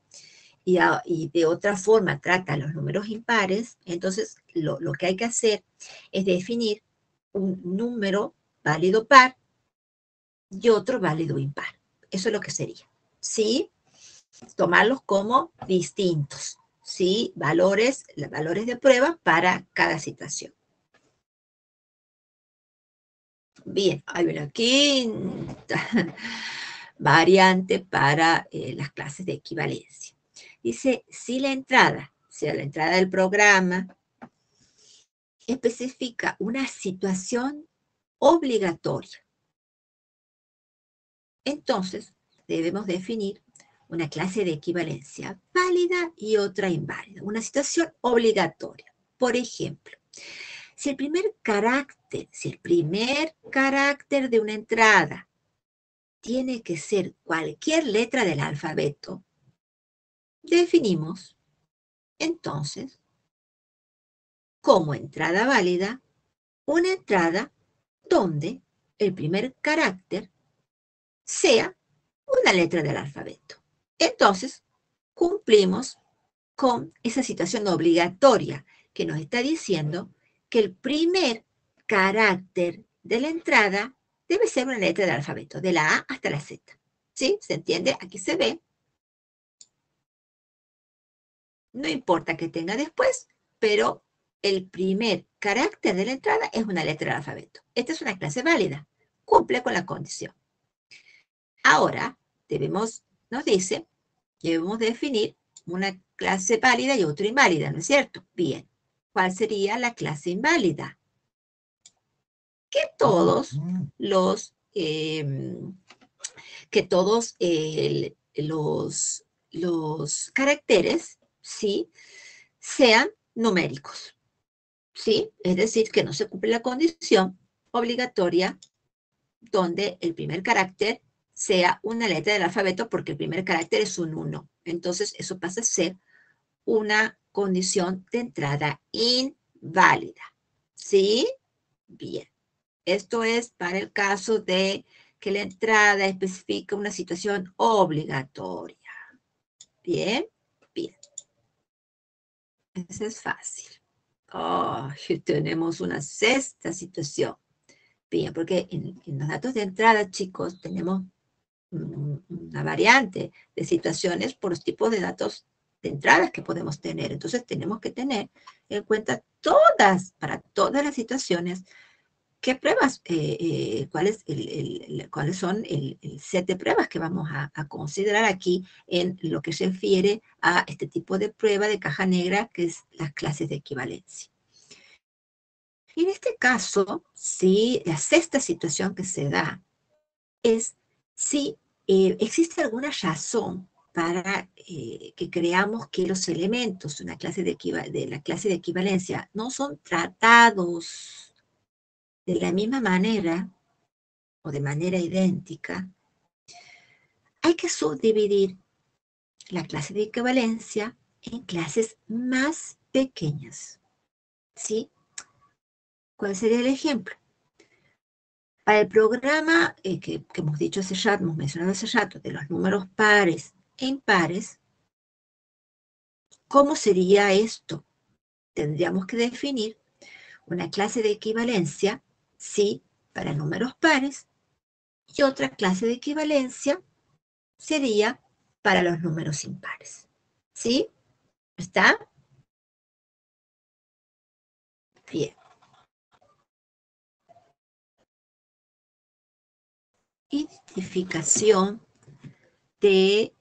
y de otra forma trata a los números impares, entonces lo que hay que hacer es definir un número válido par y otro válido impar. Eso es lo que sería, ¿sí? Tomarlos como distintos, ¿sí? Valores de prueba para cada situación. Bien, hay una quinta variante para las clases de equivalencia. Dice, si la entrada, sea la entrada del programa, especifica una situación obligatoria, entonces debemos definir una clase de equivalencia válida y otra inválida, una situación obligatoria. Por ejemplo, si el primer carácter de una entrada tiene que ser cualquier letra del alfabeto, definimos entonces, como entrada válida, una entrada donde el primer carácter sea una letra del alfabeto. Entonces, cumplimos con esa situación obligatoria que nos está diciendo que el primer carácter de la entrada debe ser una letra del alfabeto, de la A hasta la Z. ¿Sí? ¿Se entiende? Aquí se ve. No importa que tenga después, pero el primer carácter de la entrada es una letra del alfabeto. Esta es una clase válida. Cumple con la condición. Ahora, nos dice, debemos definir una clase válida y otra inválida, ¿no es cierto? Bien. ¿Cuál sería la clase inválida? Que todos los caracteres, ¿sí?, sean numéricos, ¿sí? Es decir, que no se cumple la condición obligatoria donde el primer carácter sea una letra del alfabeto porque el primer carácter es un 1. Entonces, eso pasa a ser una condición de entrada inválida. ¿Sí? Bien. Esto es para el caso de que la entrada especifica una situación obligatoria. Bien, bien. Eso es fácil. Oh, tenemos una sexta situación. Bien, porque en los datos de entrada, chicos, tenemos una variante de situaciones por los tipos de datos de entradas que podemos tener. Entonces, tenemos que tener en cuenta para todas las situaciones, qué pruebas, cuáles son el set de pruebas que vamos a considerar aquí en lo que se refiere a este tipo de prueba de caja negra, que es las clases de equivalencia. En este caso, sí, la sexta situación que se da es si existe alguna razón para que creamos que los elementos de la clase de equivalencia no son tratados de la misma manera o de manera idéntica. Hay que subdividir la clase de equivalencia en clases más pequeñas. ¿Sí? ¿Cuál sería el ejemplo? Para el programa que hemos dicho hace rato, hemos mencionado hace rato, de los números pares e impares, ¿cómo sería esto? Tendríamos que definir una clase de equivalencia, sí, para números pares, y otra clase de equivalencia sería para los números impares. ¿Sí? ¿Está? Bien. Identificación de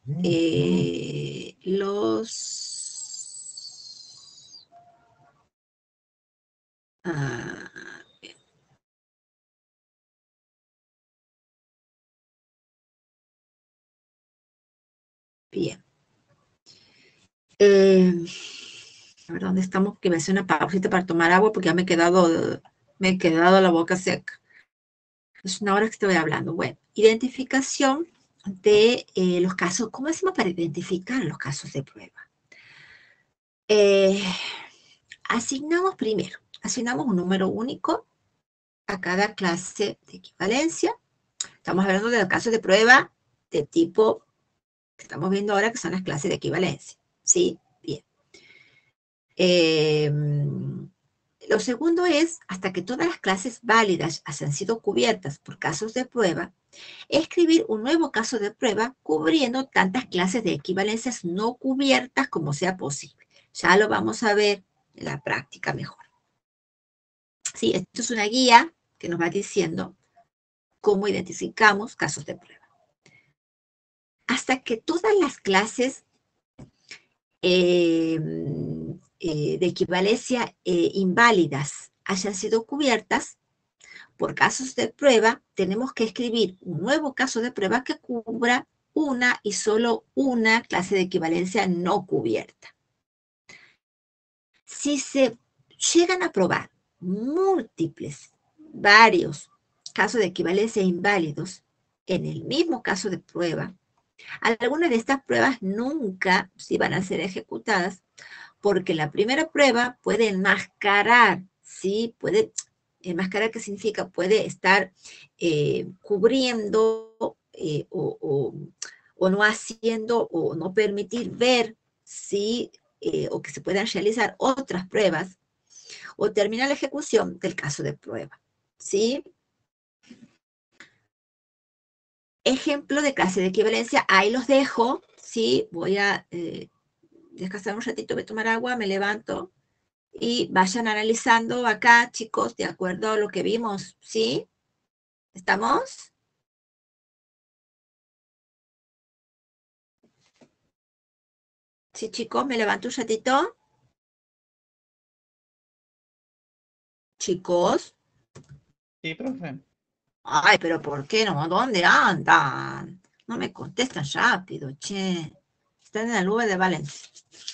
los... bien. A ver, ¿dónde estamos? Que me hace una pausita para tomar agua porque ya me he quedado la boca seca. Es una hora que estoy hablando. Bueno, identificación de los casos. ¿Cómo hacemos para identificar los casos de prueba? Asignamos un número único a cada clase de equivalencia. Estamos hablando de los casos de prueba de tipo que estamos viendo ahora, que son las clases de equivalencia. ¿Sí? Bien. Lo segundo es, hasta que todas las clases válidas hayan sido cubiertas por casos de prueba, escribir un nuevo caso de prueba cubriendo tantas clases de equivalencias no cubiertas como sea posible. Ya lo vamos a ver en la práctica mejor. Sí, esto es una guía que nos va diciendo cómo identificamos casos de prueba. Hasta que todas las clases de equivalencia inválidas hayan sido cubiertas por casos de prueba, tenemos que escribir un nuevo caso de prueba que cubra una y solo una clase de equivalencia no cubierta. Si se llegan a probar varios casos de equivalencia inválidos en el mismo caso de prueba, algunas de estas pruebas nunca se van a ser ejecutadas porque la primera prueba puede enmascarar, ¿sí? Puede enmascarar, ¿qué significa? Puede estar cubriendo o no haciendo o no permitir ver, ¿sí? O que se puedan realizar otras pruebas o terminar la ejecución del caso de prueba, ¿sí? Ejemplo de clase de equivalencia, ahí los dejo, ¿sí? Voy a descansar un ratito, voy a tomar agua, me levanto y vayan analizando acá, chicos, de acuerdo a lo que vimos, ¿sí? ¿Estamos? Sí, chicos, me levanto un ratito. Chicos, Sí, profe. ay, pero ¿por qué no? ¿Dónde andan? No me contestan rápido, che. Están en la nube de Valencia.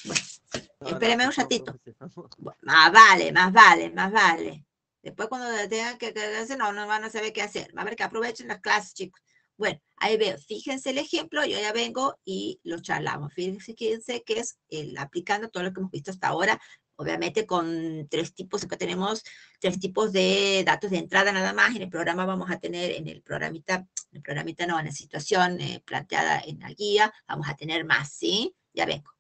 Bueno, No, no, espéreme sí un estamos, ratito. profe, sí estamos. Más vale, más vale, más vale. Después cuando tengan que hacer, no van a saber qué hacer. Va a haber que aprovechen las clases, chicos. Bueno, ahí veo. Fíjense el ejemplo, yo ya vengo y lo charlamos. Fíjense que es aplicando todo lo que hemos visto hasta ahora, obviamente con tres tipos, acá tenemos tres tipos de datos de entrada nada más. En el programa vamos a tener, en el programita no, en la situación planteada en la guía, vamos a tener más, ¿sí? Ya vengo.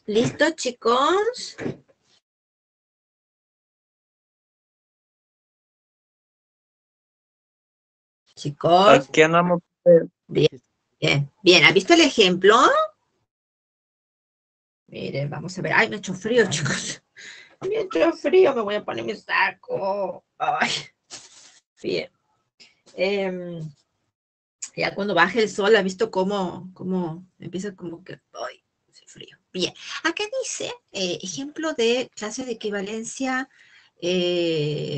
¿Listo, chicos? Chicos, Aquí andamos. bien, bien, bien. ¿Han visto el ejemplo? Miren, vamos a ver. Ay, me ha hecho frío, chicos. Me ha hecho frío, me voy a poner mi saco. Ay, bien. Ya cuando baje el sol, ¿ha visto cómo empieza como que, ay, hace frío? Bien, acá dice, ejemplo de clase de equivalencia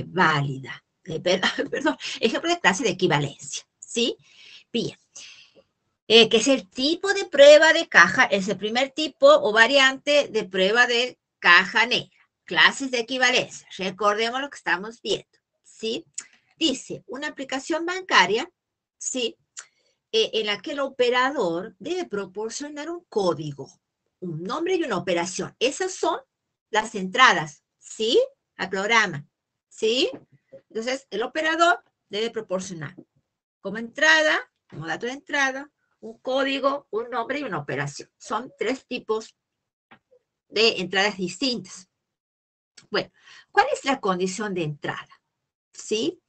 válida. Perdón, ejemplo de clase de equivalencia, ¿sí? Bien. Que es el tipo de prueba de caja, es el primer tipo o variante de prueba de caja negra. Clases de equivalencia. Recordemos lo que estamos viendo, ¿sí? Dice, una aplicación bancaria, ¿sí? En la que el operador debe proporcionar un código, un nombre y una operación. Esas son las entradas, ¿sí? Al programa, ¿sí? Entonces, el operador debe proporcionar como entrada, como dato de entrada, un código, un nombre y una operación. Son 3 tipos de entradas distintas. Bueno, ¿cuál es la condición de entrada? ¿Sí?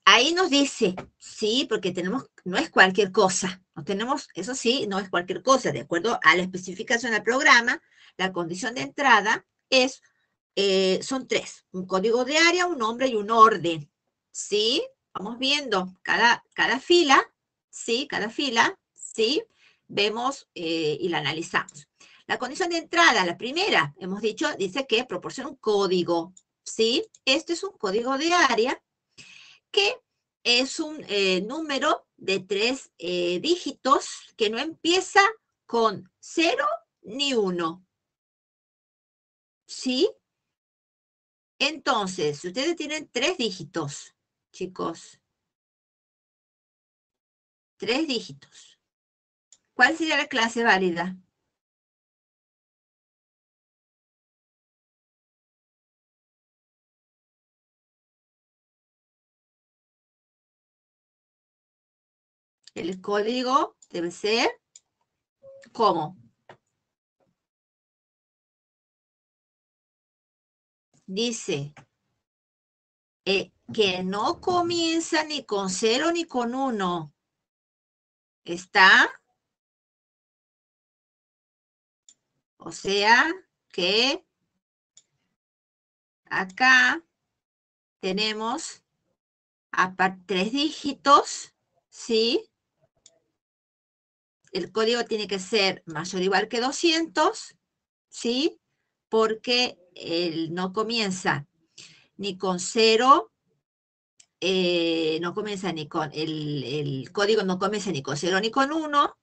Ahí nos dice, sí, porque tenemos, no es cualquier cosa, no tenemos, eso sí, no es cualquier cosa, de acuerdo a la especificación del programa, la condición de entrada es, son 3, un código de área, un nombre y un orden, ¿sí? Vamos viendo cada fila, ¿sí? Cada fila, ¿sí? Vemos y la analizamos. La condición de entrada, la primera, hemos dicho, dice que proporciona un código, ¿sí? Este es un código de área que es un número de 3 dígitos que no empieza con 0 ni 1. ¿Sí? Entonces, si ustedes tienen 3 dígitos, chicos, 3 dígitos, ¿cuál sería la clase válida? El código debe ser, ¿cómo? Dice que no comienza ni con 0 ni con 1. ¿Está? O sea, que acá tenemos 3 dígitos, ¿sí? El código tiene que ser mayor o igual que 200, ¿sí? Porque no comienza ni con 0, no comienza ni con, el código no comienza ni con 0 ni con 1,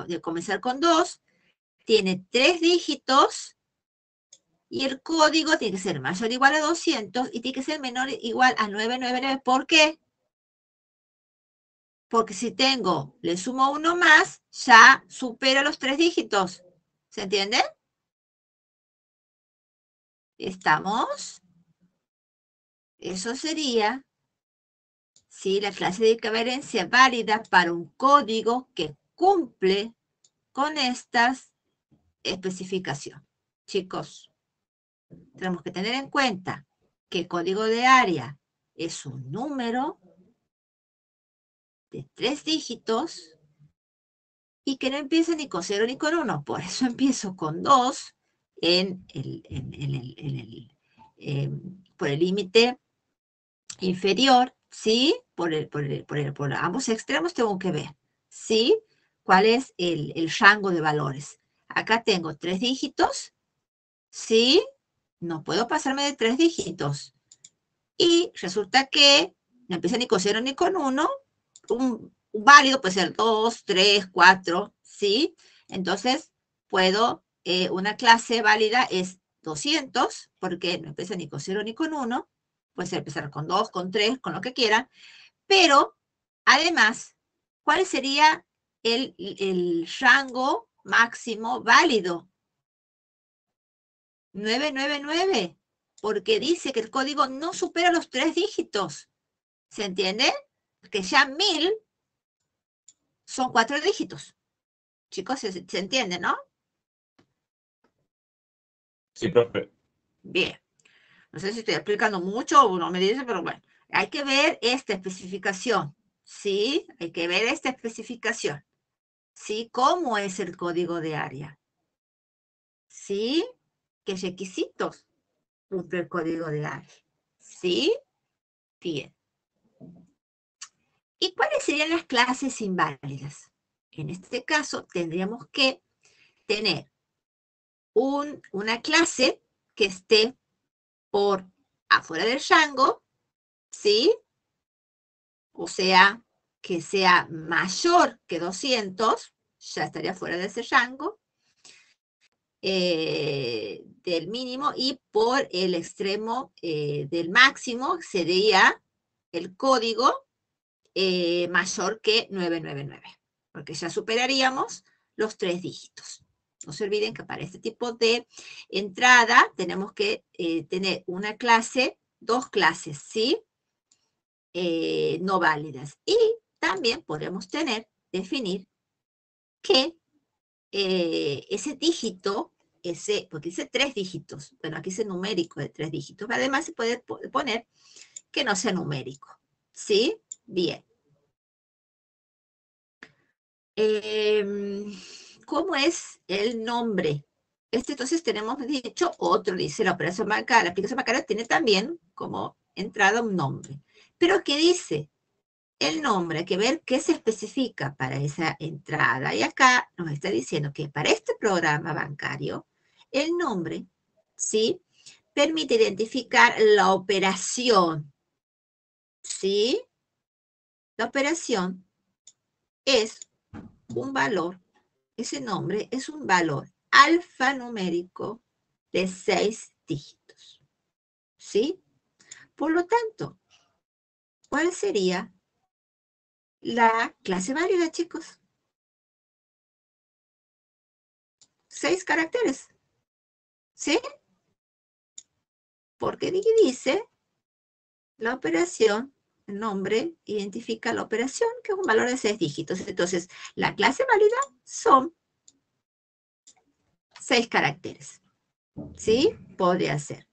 de comenzar con 2, tiene 3 dígitos, y el código tiene que ser mayor o igual a 200 y tiene que ser menor o igual a 999. ¿Por qué? Porque si le sumo uno más, ya supera los 3 dígitos. ¿Se entiende? ¿Estamos? Eso sería, ¿sí?, la clase de equivalencia válida para un código que cumple con estas especificaciones. Chicos, tenemos que tener en cuenta que el código de área es un número de 3 dígitos y que no empieza ni con 0 ni con 1. Por eso empiezo con 2 por el límite inferior, ¿sí? Por ambos extremos tengo que ver, ¿sí? ¿Cuál es el rango de valores? Acá tengo 3 dígitos, ¿sí? No puedo pasarme de 3 dígitos. Y resulta que no empieza ni con 0 ni con 1. Un válido puede ser 2, 3, 4, ¿sí? Entonces, una clase válida es 200, porque no empieza ni con 0 ni con 1. Puede empezar con 2, con 3, con lo que quieran. Pero, además, ¿cuál sería el rango máximo válido? 999, porque dice que el código no supera los 3 dígitos. ¿Se entiende? Que ya 1000 son 4 dígitos. Chicos, ¿se entiende, no? Sí, profe. Bien. No sé si estoy explicando mucho o no me dice, pero bueno. Hay que ver esta especificación. ¿Sí? Hay que ver esta especificación. ¿Sí? ¿Cómo es el código de área? ¿Sí? ¿Qué requisitos cumple el código de área? ¿Sí? Bien. ¿Y cuáles serían las clases inválidas? En este caso, tendríamos que tener una clase que esté por afuera del rango, ¿sí? O sea, que sea mayor que 200, ya estaría fuera de ese rango, del mínimo, y por el extremo del máximo sería el código mayor que 999, porque ya superaríamos los 3 dígitos. No se olviden que para este tipo de entrada tenemos que tener una clase, 2 clases, ¿sí? No válidas. Y también podemos definir que ese dígito, porque dice 3 dígitos, bueno, aquí dice numérico de 3 dígitos, además se puede poner que no sea numérico, ¿sí? Bien. ¿Cómo es el nombre? Entonces tenemos dicho otro, dice la operación bancaria. La aplicación bancaria tiene también como entrada un nombre. Pero ¿qué dice? El nombre, hay que ver qué se especifica para esa entrada. Y acá nos está diciendo que para este programa bancario, el nombre, ¿sí?, permite identificar la operación, ¿sí? La operación es un valor, ese nombre es un valor alfanumérico de 6 dígitos, ¿sí? Por lo tanto, ¿cuál sería la clase válida, chicos? 6 caracteres, ¿sí? Porque dice la operación, el nombre identifica la operación, que es un valor de 6 dígitos. Entonces, la clase válida son 6 caracteres, ¿sí? Podría ser.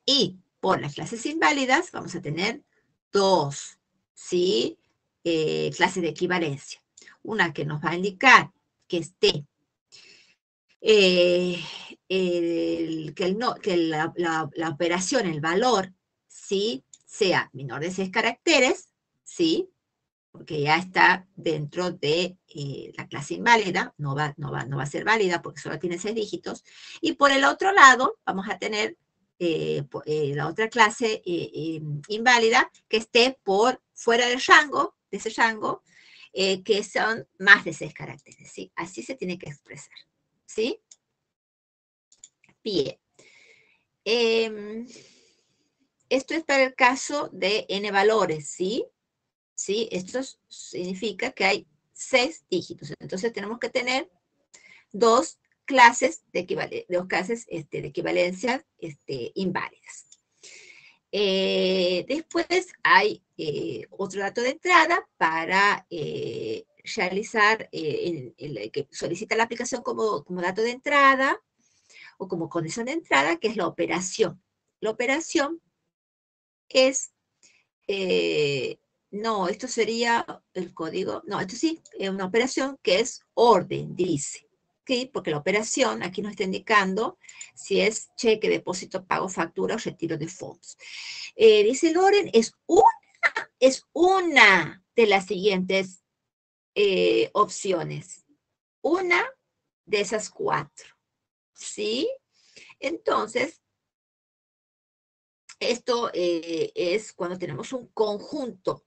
Y por las clases inválidas vamos a tener 2, ¿sí? Clases de equivalencia. Una que nos va a indicar que esté la operación, el valor, ¿sí? Sea menor de 6 caracteres, ¿sí? Porque ya está dentro de la clase inválida, no va a ser válida porque solo tiene 6 dígitos. Y por el otro lado, vamos a tener la otra clase inválida que esté por fuera del rango, de ese rango, que son más de 6 caracteres, ¿sí? Así se tiene que expresar, ¿sí? Bien. Esto es para el caso de n valores, ¿sí? ¿Sí? Esto significa que hay 6 dígitos. Entonces tenemos que tener dos clases de equivalencia inválidas. Después hay otro dato de entrada para realizar, que solicita la aplicación como dato de entrada o como condición de entrada, que es la operación. La operación es, no, esto sería el código, no, esto sí, es una operación que es orden, dice. ¿Sí? Porque la operación aquí nos está indicando si es cheque, depósito, pago, factura o retiro de fondos. Dice el orden es una de las siguientes opciones. Una de esas 4. ¿Sí? Entonces, esto es cuando tenemos un conjunto.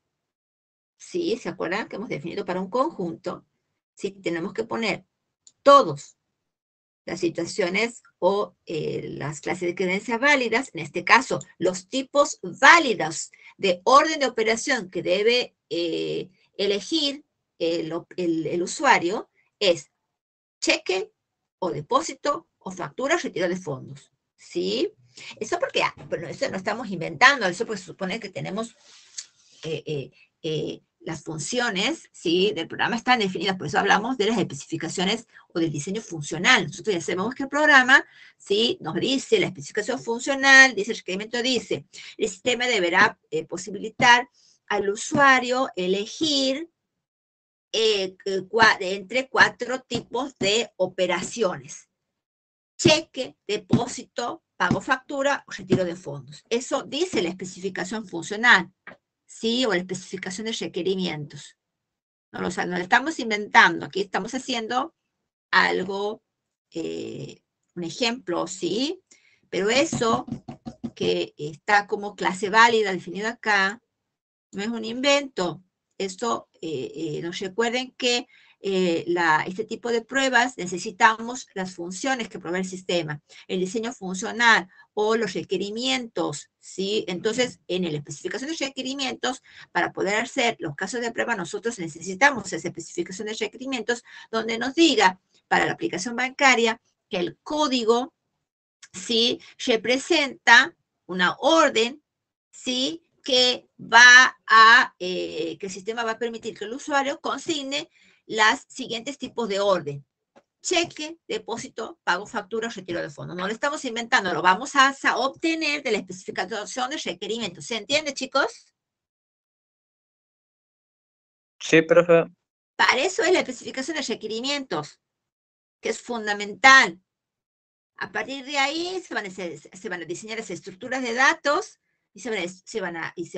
¿Sí? ¿Se acuerdan que hemos definido para un conjunto? Sí, tenemos que poner todas las situaciones o las clases de creencia válidas, en este caso, los tipos válidos de orden de operación que debe elegir el usuario es cheque o depósito o factura o retiro de fondos. ¿Sí? Eso porque, bueno, eso no estamos inventando, eso porque se supone que tenemos las funciones, ¿sí? Del programa están definidas, por eso hablamos de las especificaciones o del diseño funcional. Nosotros ya sabemos que el programa, ¿sí? Nos dice la especificación funcional, dice el requerimiento, dice, el sistema deberá posibilitar al usuario elegir entre 4 tipos de operaciones. Cheque, depósito, pago factura o retiro de fondos. Eso dice la especificación funcional, ¿sí? O la especificación de requerimientos. No lo estamos inventando, aquí estamos haciendo algo, un ejemplo, ¿sí? Pero eso que está como clase válida definido acá, no es un invento. Esto, nos recuerden que este tipo de pruebas necesitamos las funciones que provee el sistema, el diseño funcional o los requerimientos, ¿sí? Entonces, en la especificación de requerimientos, para poder hacer los casos de prueba, nosotros necesitamos esa especificación de requerimientos donde nos diga para la aplicación bancaria que el código, ¿sí? Representa una orden, ¿sí? Que el sistema va a permitir que el usuario consigne los siguientes tipos de orden. Cheque, depósito, pago, factura, retiro de fondos. No lo estamos inventando, lo vamos a obtener de la especificación de requerimientos. ¿Se entiende, chicos? Sí, profe. Para eso es la especificación de requerimientos, que es fundamental. A partir de ahí se van a diseñar las estructuras de datos y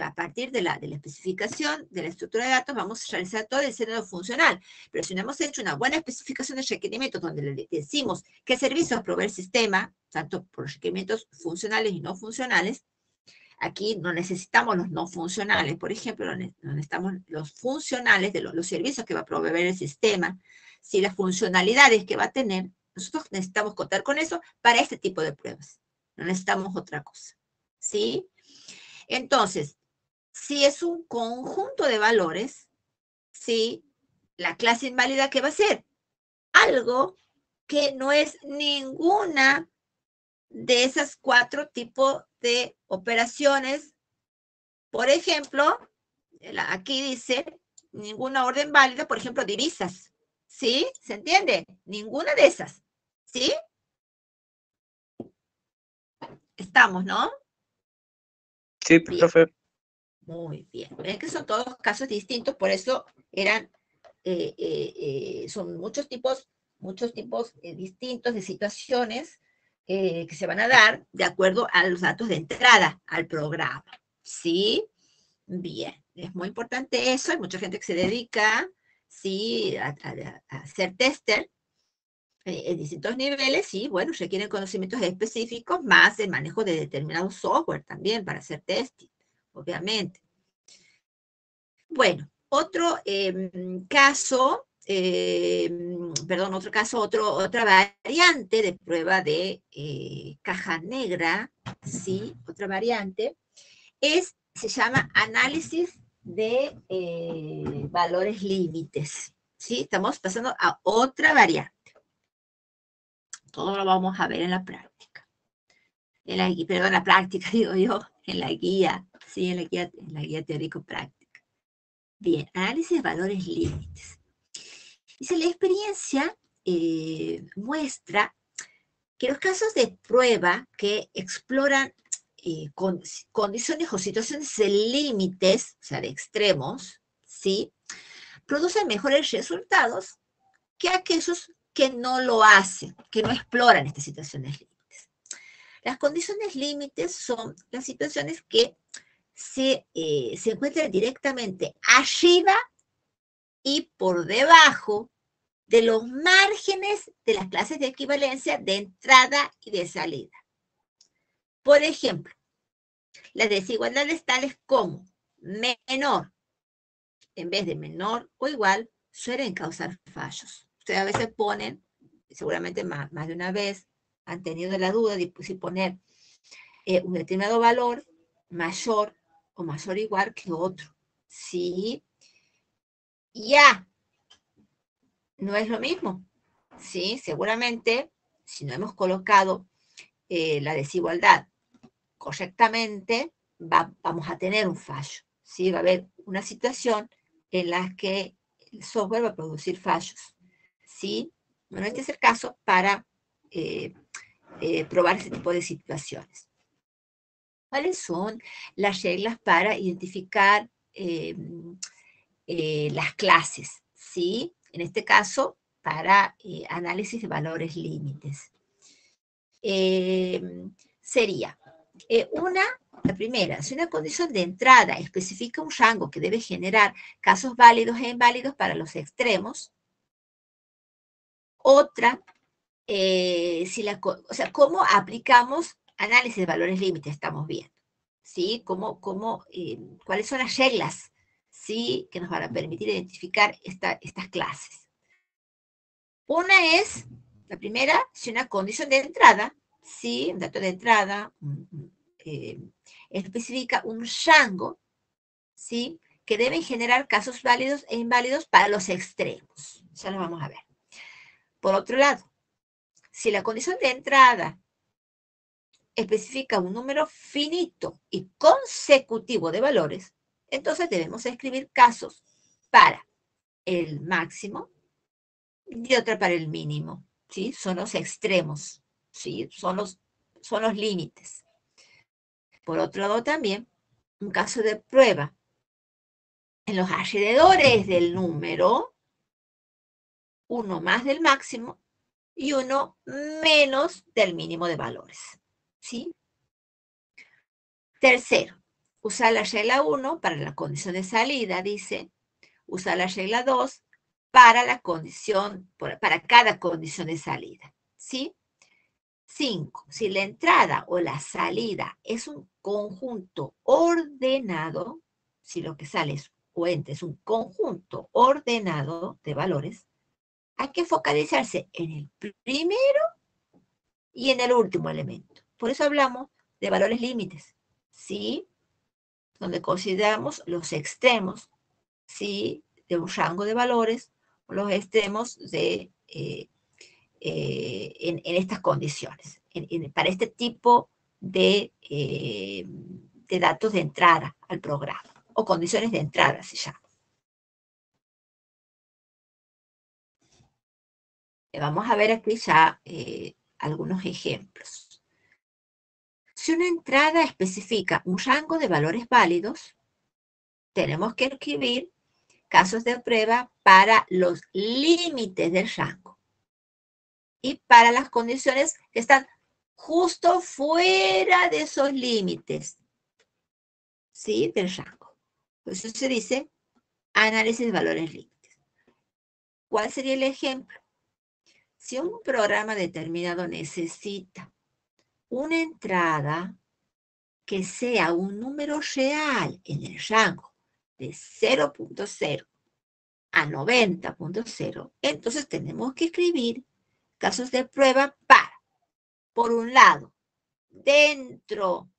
a partir de la especificación de la estructura de datos vamos a realizar todo el diseño funcional. Pero si no hemos hecho una buena especificación de requerimientos donde le decimos qué servicios provee el sistema, tanto por requerimientos funcionales y no funcionales, aquí no necesitamos los no funcionales, por ejemplo, no necesitamos los funcionales de los servicios que va a proveer el sistema, si las funcionalidades que va a tener. Nosotros necesitamos contar con eso para este tipo de pruebas. No necesitamos otra cosa. ¿Sí? Entonces, si es un conjunto de valores, ¿sí? La clase inválida, ¿qué va a ser? Algo que no es ninguna de esas 4 tipos de operaciones. Por ejemplo, aquí dice ninguna orden válida, por ejemplo, divisas. ¿Sí? ¿Se entiende? Ninguna de esas. ¿Sí? Estamos, ¿no? Sí, Bien. profe. Muy bien. Ven que son todos casos distintos, por eso son muchos tipos distintos de situaciones que se van a dar de acuerdo a los datos de entrada al programa. ¿Sí? Bien, es muy importante eso. Hay mucha gente que se dedica, sí, a ser tester en distintos niveles y, bueno, requieren conocimientos específicos más el manejo de determinado software también para hacer testing, obviamente. Bueno, otro caso, otra variante de prueba de caja negra, ¿sí? Otra variante, se llama análisis de valores límites, ¿sí? Estamos pasando a otra variante. Todo lo vamos a ver en la práctica. En la práctica, digo yo, en la guía, ¿sí? En la guía teórico-práctica. Bien, análisis de valores límites. Dice, la experiencia muestra que los casos de prueba que exploran condiciones o situaciones de límites, o sea, de extremos, ¿sí? Producen mejores resultados que aquellos que no lo hacen, que no exploran estas situaciones límites. Las condiciones límites son las situaciones que se encuentran directamente arriba y por debajo de los márgenes de las clases de equivalencia de entrada y de salida. Por ejemplo, las desigualdades tales como menor en vez de menor o igual suelen causar fallos. Ustedes a veces ponen, seguramente más de una vez han tenido la duda de si poner un determinado valor mayor o mayor o igual que otro. Sí, ya, no es lo mismo. Sí, seguramente, si no hemos colocado la desigualdad correctamente, vamos a tener un fallo. ¿Sí? Va a haber una situación en la que el software va a producir fallos. ¿Sí? Bueno, este es el caso para probar ese tipo de situaciones. ¿Cuáles son las reglas para identificar las clases? ¿Sí? En este caso, para análisis de valores límites. Sería la primera, si una condición de entrada especifica un rango que debe generar casos válidos e inválidos para los extremos. Otra, ¿cómo aplicamos análisis de valores límites? Estamos viendo, ¿sí? ¿Cuáles son las reglas, ¿sí? Que nos van a permitir identificar estas clases. Una es, la primera, si una condición de entrada, ¿sí? Un dato de entrada, especifica un rango, ¿sí? Que deben generar casos válidos e inválidos para los extremos. Ya lo vamos a ver. Por otro lado, si la condición de entrada especifica un número finito y consecutivo de valores, entonces debemos escribir casos para el máximo y otra para el mínimo, ¿sí? Son los extremos, ¿sí? Son los límites. Por otro lado también, un caso de prueba en los alrededores del número, uno más del máximo y uno menos del mínimo de valores, ¿sí? Tercero, usar la regla 1 para la condición de salida, dice, usar la regla 2 para cada condición de salida, ¿sí? 5. Si la entrada o la salida es un conjunto ordenado, si lo que sale es un conjunto ordenado de valores, hay que focalizarse en el primero y en el último elemento. Por eso hablamos de valores límites, ¿sí? Donde consideramos los extremos, ¿sí? De un rango de valores, o los extremos en estas condiciones, para este tipo de datos de entrada al programa, o condiciones de entrada se llama. Vamos a ver aquí ya algunos ejemplos. Si una entrada especifica un rango de valores válidos, tenemos que escribir casos de prueba para los límites del rango y para las condiciones que están justo fuera de esos límites, ¿sí? Del rango. Por eso se dice análisis de valores límites. ¿Cuál sería el ejemplo? Si un programa determinado necesita una entrada que sea un número real en el rango de 0.0 a 90.0, entonces tenemos que escribir casos de prueba para, por un lado, dentro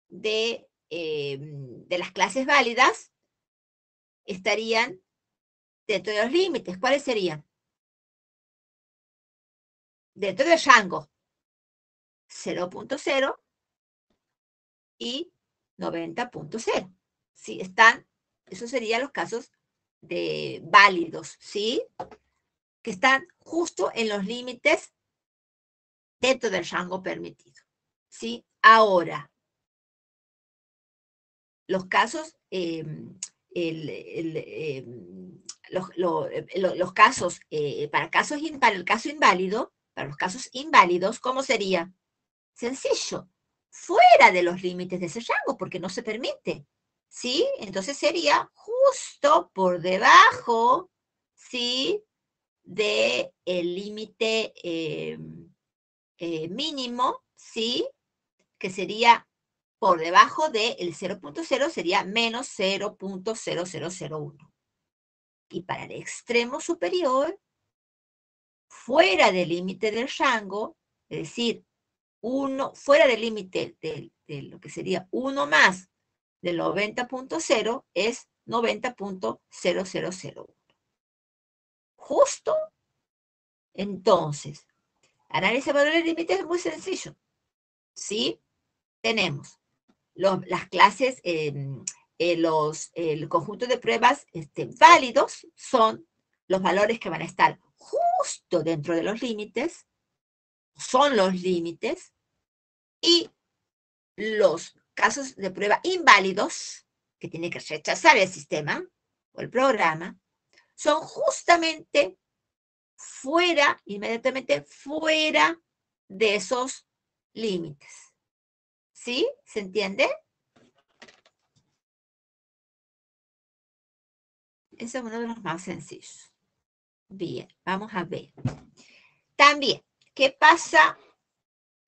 de las clases válidas, estarían dentro de los límites. ¿Cuáles serían? Dentro del rango 0.0 y 90.0. ¿Sí? Esos serían los casos de válidos, ¿sí? Que están justo en los límites dentro del rango permitido, ¿sí? Ahora, los casos, los casos, para el caso inválido, para los casos inválidos, ¿cómo sería? Sencillo, fuera de los límites de ese rango, porque no se permite, ¿sí? Entonces sería justo por debajo, ¿sí? De el límite mínimo, ¿sí? Que sería por debajo del 0.0, sería menos 0.0001. Y para el extremo superior, fuera del límite del rango, es decir, fuera del límite de lo que sería 1 más del 90.0 es 90.0001. Justo, entonces, análisis de valores límites es muy sencillo. ¿Sí? Tenemos las clases, el conjunto de pruebas válidos son los valores que van a estar justo dentro de los límites, son los límites, y los casos de prueba inválidos, que tiene que rechazar el sistema o el programa, son justamente inmediatamente fuera de esos límites. ¿Sí? ¿Se entiende? Ese es uno de los más sencillos. Bien, vamos a ver. También, ¿qué pasa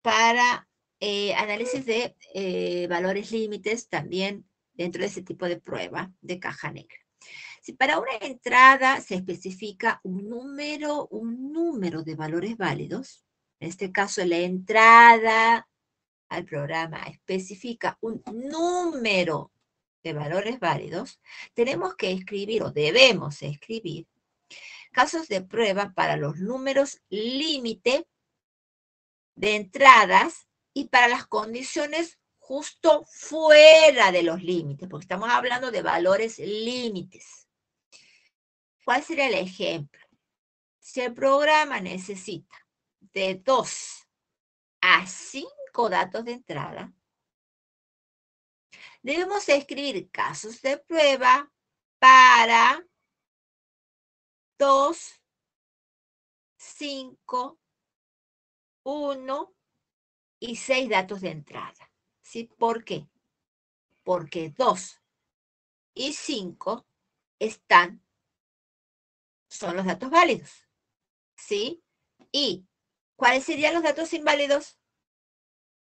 para análisis de valores límites también dentro de ese tipo de prueba de caja negra? Si para una entrada se especifica un número de valores válidos, en este caso la entrada al programa especifica un número de valores válidos, tenemos que escribir o debemos escribir casos de prueba para los números límite de entradas y para las condiciones justo fuera de los límites, porque estamos hablando de valores límites. ¿Cuál sería el ejemplo? Si el programa necesita de 2 a 5 datos de entrada, debemos escribir casos de prueba para 2, 5, 1 y 6 datos de entrada. ¿Sí? ¿Por qué? Porque 2 y 5 son los datos válidos. ¿Sí? ¿Y cuáles serían los datos inválidos?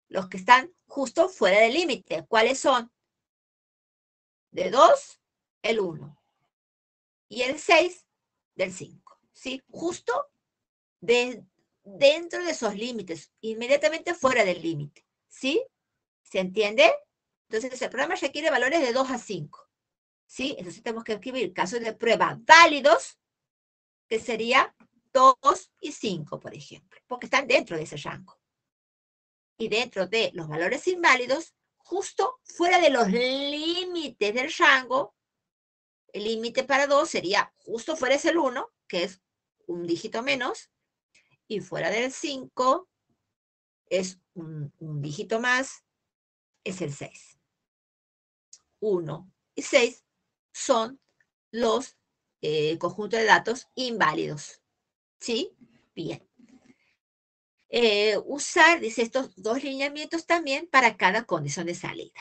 Los que están justo fuera del límite. ¿Cuáles son? De 2, el 1. Y el 6, del 5. ¿Sí? Justo dentro de esos límites, inmediatamente fuera del límite. ¿Sí? ¿Se entiende? Entonces, el programa requiere valores de 2 a 5. ¿Sí? Entonces, tenemos que escribir casos de prueba válidos, que sería 2 y 5, por ejemplo, porque están dentro de ese rango. Y dentro de los valores inválidos, justo fuera de los límites del rango, el límite para 2 sería justo fuera es el 1, que es un dígito menos, y fuera del 5 es un dígito más, es el 6. 1 y 6 son los conjuntos de datos inválidos. ¿Sí? Bien. usar, dice, estos dos lineamientos también para cada condición de salida.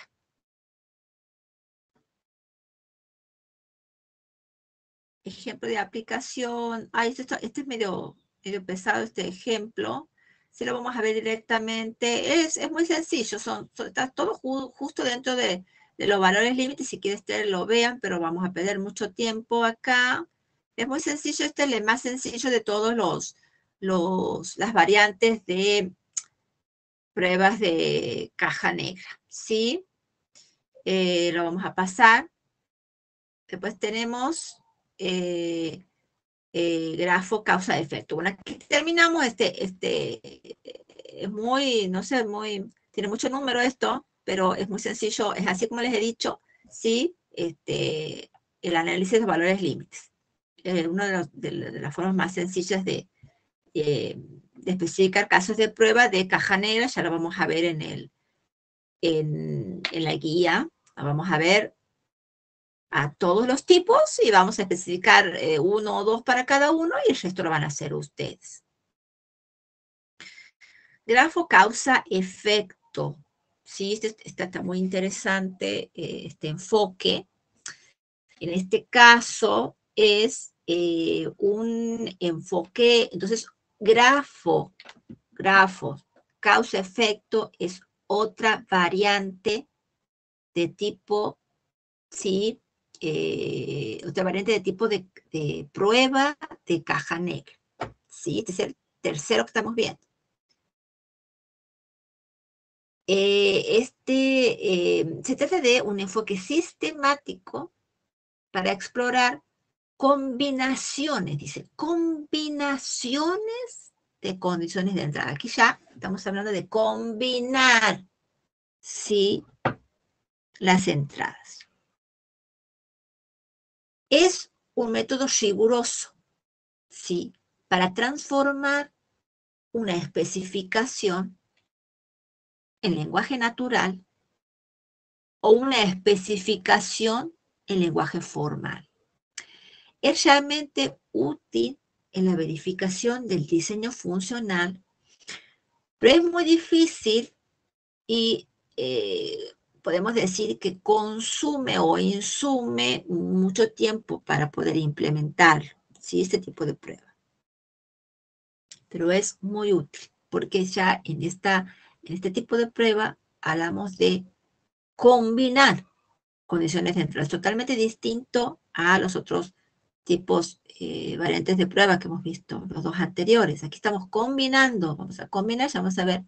Ejemplo de aplicación. Este es medio pesado este ejemplo. Si lo vamos a ver directamente, es muy sencillo. Está todo justo dentro de los valores límites. Si quieren ustedes lo vean, pero vamos a perder mucho tiempo acá. Es muy sencillo. Este es el más sencillo de todos las variantes de pruebas de caja negra. ¿Sí? Lo vamos a pasar. Después tenemos grafo causa-efecto. Bueno, aquí terminamos es muy, no sé, tiene mucho número esto, pero es muy sencillo, es así como les he dicho, ¿sí? El análisis de valores límites. Una de las formas más sencillas de especificar casos de prueba de caja negra, ya lo vamos a ver en la guía, lo vamos a ver a todos los tipos y vamos a especificar uno o dos para cada uno y el resto lo van a hacer ustedes. Grafo causa-efecto. Sí, este está muy interesante, este enfoque. En este caso es un enfoque, entonces grafo, causa-efecto es otra variante de tipo, ¿sí? Otra variante de tipo de prueba de caja negra. ¿Sí? Este es el tercero que estamos viendo. Se trata de un enfoque sistemático para explorar combinaciones, dice, combinaciones de condiciones de entrada. Aquí ya estamos hablando de combinar, ¿sí? Las entradas. Es un método riguroso, ¿sí? Para transformar una especificación en lenguaje natural o una especificación en lenguaje formal. Es realmente útil en la verificación del diseño funcional, pero es muy difícil y podemos decir que consume o insume mucho tiempo para poder implementar, ¿sí? Este tipo de prueba. Pero es muy útil porque ya en este tipo de prueba hablamos de combinar condiciones de entrada. Es totalmente distinto a los otros tipos, variantes de prueba que hemos visto, los dos anteriores. Aquí estamos combinando, vamos a combinar, ya vamos a ver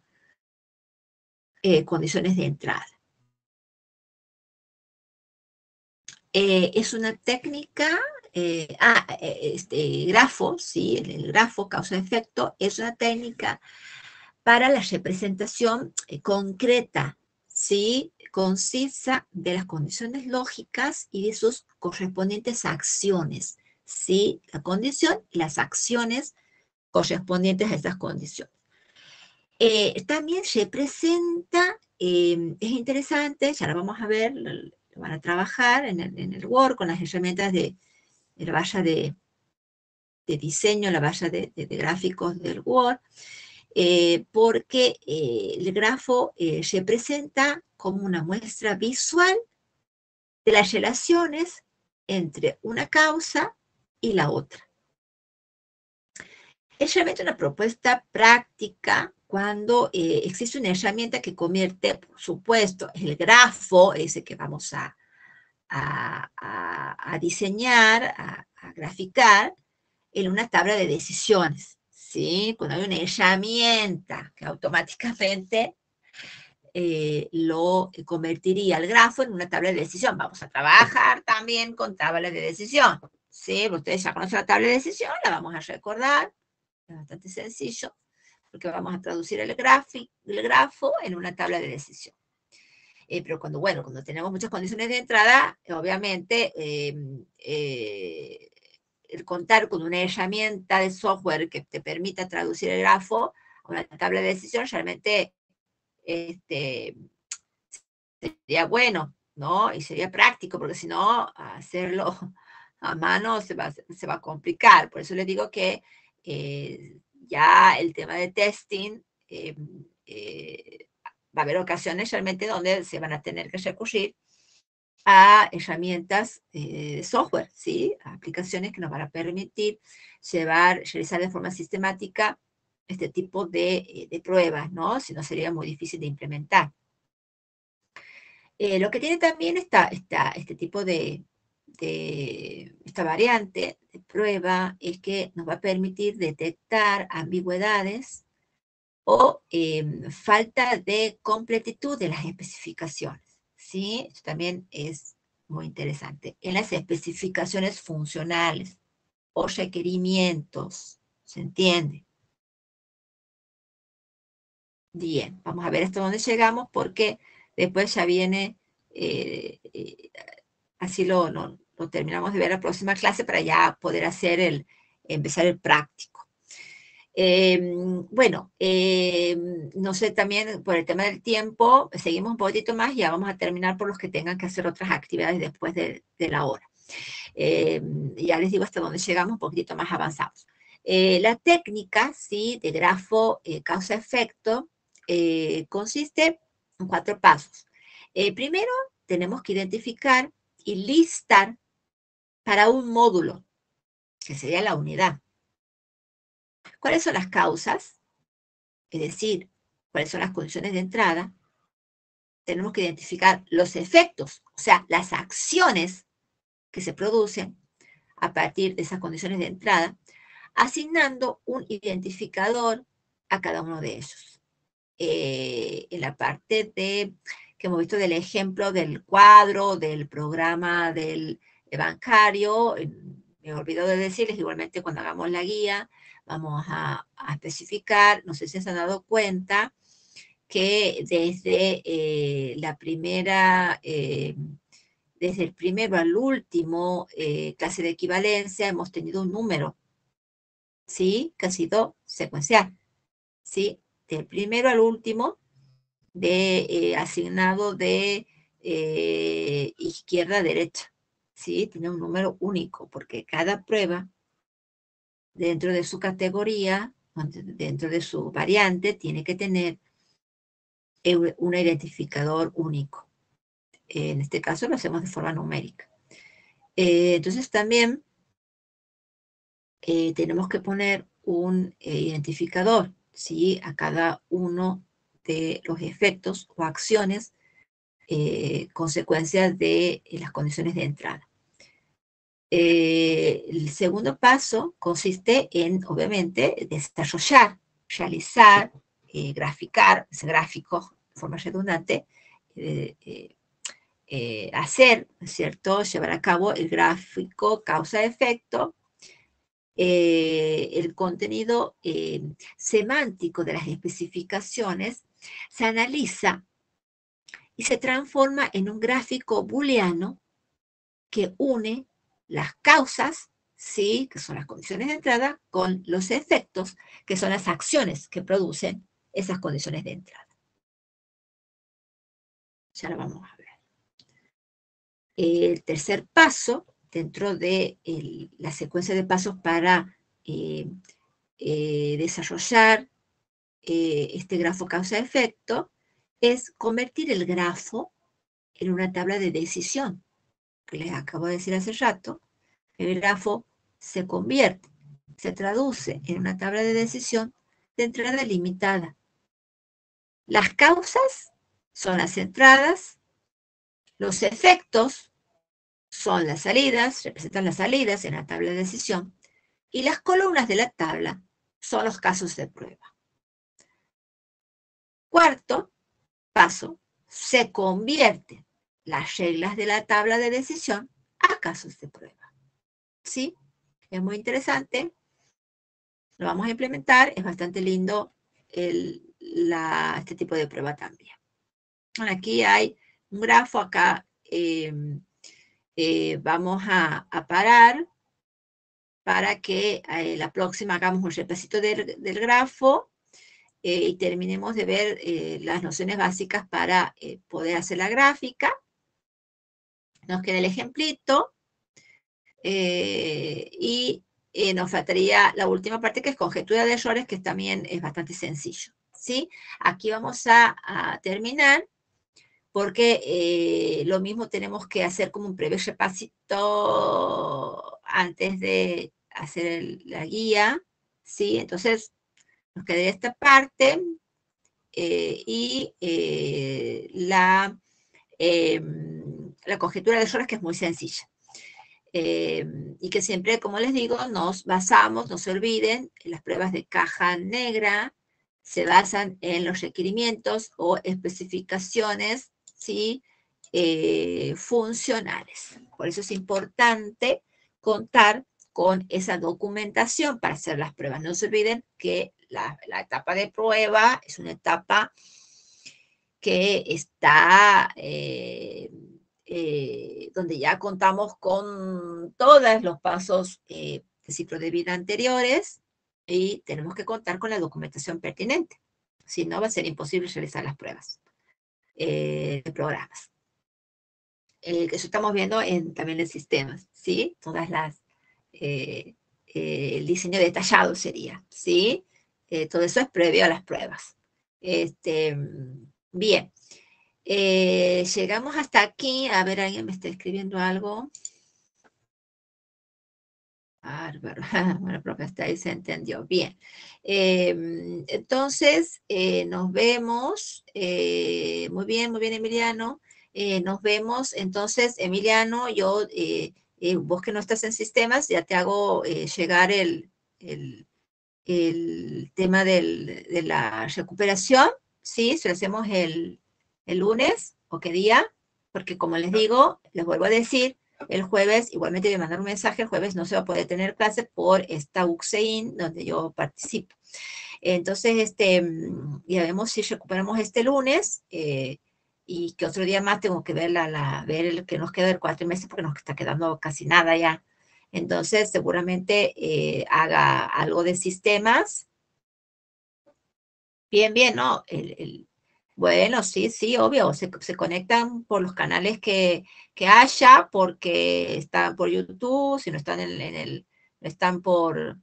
condiciones de entrada. Es una técnica, grafo, sí, el grafo causa-efecto es una técnica para la representación concreta, ¿sí? Concisa de las condiciones lógicas y de sus correspondientes acciones, ¿sí? La condición y las acciones correspondientes a estas condiciones. También representa, es interesante, ya lo vamos a ver, lo van a trabajar en el Word con las herramientas de la valla de diseño, la valla de gráficos del Word, porque el grafo se presenta como una muestra visual de las relaciones entre una causa y la otra. Es realmente una propuesta práctica cuando existe una herramienta que convierte, por supuesto, el grafo, ese que vamos a diseñar, a graficar, en una tabla de decisiones, ¿sí? Cuando hay una herramienta que automáticamente lo convertiría el grafo en una tabla de decisión. Vamos a trabajar también con tablas de decisión, ¿sí? Ustedes ya conocen la tabla de decisión, la vamos a recordar, es bastante sencillo, porque vamos a traducir el grafo en una tabla de decisión. Pero cuando tenemos muchas condiciones de entrada, obviamente el contar con una herramienta de software que te permita traducir el grafo a una tabla de decisión realmente sería bueno, ¿no? Y sería práctico, porque si no, hacerlo a mano se va a complicar. Por eso les digo que ya el tema de testing va a haber ocasiones realmente donde se van a tener que recurrir a herramientas de software, ¿sí? A aplicaciones que nos van a permitir realizar de forma sistemática este tipo de pruebas, ¿no? Si no sería muy difícil de implementar. Lo que tiene también este tipo esta variante de prueba es que nos va a permitir detectar ambigüedades o falta de completitud de las especificaciones, ¿sí? Esto también es muy interesante. En las especificaciones funcionales o requerimientos, ¿se entiende? Bien, vamos a ver hasta dónde llegamos porque después ya viene, así lo terminamos de ver la próxima clase para ya poder empezar el práctico. Bueno, no sé, también por el tema del tiempo, seguimos un poquito más y ya vamos a terminar por los que tengan que hacer otras actividades después de la hora. Ya les digo hasta dónde llegamos, un poquitito más avanzados. La técnica, ¿sí?, de grafo causa-efecto consiste en 4 pasos. Primero, tenemos que identificar y listar para un módulo, que sería la unidad. ¿Cuáles son las causas? Es decir, cuáles son las condiciones de entrada. Tenemos que identificar los efectos, o sea, las acciones que se producen a partir de esas condiciones de entrada, asignando un identificador a cada uno de ellos. En la parte que hemos visto del ejemplo del cuadro, del programa del bancario, me he olvidado de decirles, igualmente cuando hagamos la guía, vamos a especificar, no sé si se han dado cuenta, que desde desde el primero al último clase de equivalencia hemos tenido un número, ¿sí?, que ha sido secuencial, ¿sí? Del primero al último, asignado de izquierda a derecha, ¿sí? Tiene un número único, porque cada prueba, dentro de su categoría, dentro de su variante, tiene que tener un identificador único. En este caso lo hacemos de forma numérica. Entonces también tenemos que poner un identificador, ¿sí?, a cada uno de los efectos o acciones consecuencias de las condiciones de entrada. El segundo paso consiste en, obviamente, desarrollar, realizar, graficar, ese gráfico de forma redundante, hacer, ¿cierto?, llevar a cabo el gráfico causa-efecto, el contenido semántico de las especificaciones se analiza y se transforma en un gráfico booleano que une las causas, ¿sí?, que son las condiciones de entrada, con los efectos, que son las acciones que producen esas condiciones de entrada. Ya lo vamos a ver. El tercer paso, dentro de la secuencia de pasos para desarrollar este grafo causa-efecto, es convertir el grafo en una tabla de decisión, que les acabo de decir hace rato. El grafo se convierte, se traduce en una tabla de decisión de entrada limitada. Las causas son las entradas, los efectos son las salidas, representan las salidas en la tabla de decisión, y las columnas de la tabla son los casos de prueba. Cuarto paso, se convierten las reglas de la tabla de decisión a casos de prueba. ¿Sí? Es muy interesante. Lo vamos a implementar. Es bastante lindo este tipo de prueba también. Aquí hay un grafo. Acá vamos a parar para que la próxima hagamos un repasito del grafo y terminemos de ver las nociones básicas para poder hacer la gráfica. Nos queda el ejemplito y nos faltaría la última parte, que es conjetura de errores, que también es bastante sencillo, ¿sí? Aquí vamos a terminar porque lo mismo tenemos que hacer como un breve repasito antes de hacer la guía, ¿sí? Entonces, nos quedaría esta parte y la conjetura de errores, que es muy sencilla. Y que siempre, como les digo, nos basamos, no se olviden, en las pruebas de caja negra, se basan en los requerimientos o especificaciones, ¿sí? Funcionales. Por eso es importante contar con esa documentación para hacer las pruebas. No se olviden que la etapa de prueba es una etapa que está donde ya contamos con todos los pasos de ciclo de vida anteriores y tenemos que contar con la documentación pertinente. Si no, va a ser imposible realizar las pruebas de programas. Eso estamos viendo también en sistemas, ¿sí? Todas las, el diseño detallado sería, ¿sí? Todo eso es previo a las pruebas. Bien. Llegamos hasta aquí. A ver, alguien me está escribiendo algo. Bárbaro. Bueno, profe, hasta ahí se entendió. Bien. Entonces, nos vemos. Muy bien, Emiliano. Nos vemos. Entonces, Emiliano, yo, vos que no estás en sistemas, ya te hago llegar el tema de la recuperación, ¿sí? Si lo hacemos el lunes o qué día, porque como les digo, les vuelvo a decir, el jueves, igualmente voy a mandar un mensaje, el jueves no se va a poder tener clase por esta UCSEIN donde yo participo. Entonces, ya vemos si recuperamos este lunes, y que otro día más tengo que ver, ver el que nos queda del cuatrimestre, porque nos está quedando casi nada ya. Entonces, seguramente haga algo de sistemas. Bien, ¿no? Bueno, sí, obvio, se conectan por los canales que haya, porque están por YouTube, si no están no están por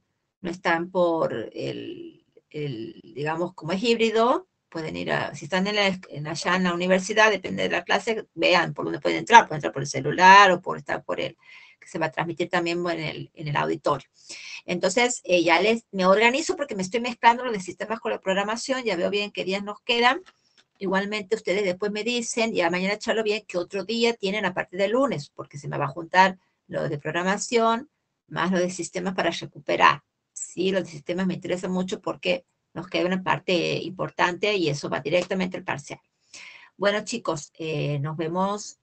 digamos, como es híbrido, pueden ir si están allá en la universidad, depende de la clase, vean por dónde pueden entrar por el celular o por estar por que se va a transmitir también en el auditorio. Entonces, ya me organizo porque me estoy mezclando lo de sistemas con la programación, ya veo bien qué días nos quedan. Igualmente, ustedes después me dicen, ya mañana charlo bien, qué otro día tienen a partir del lunes, porque se me va a juntar lo de programación más lo de sistemas para recuperar. Sí, los de sistemas me interesa mucho porque nos queda una parte importante y eso va directamente al parcial. Bueno, chicos, nos vemos,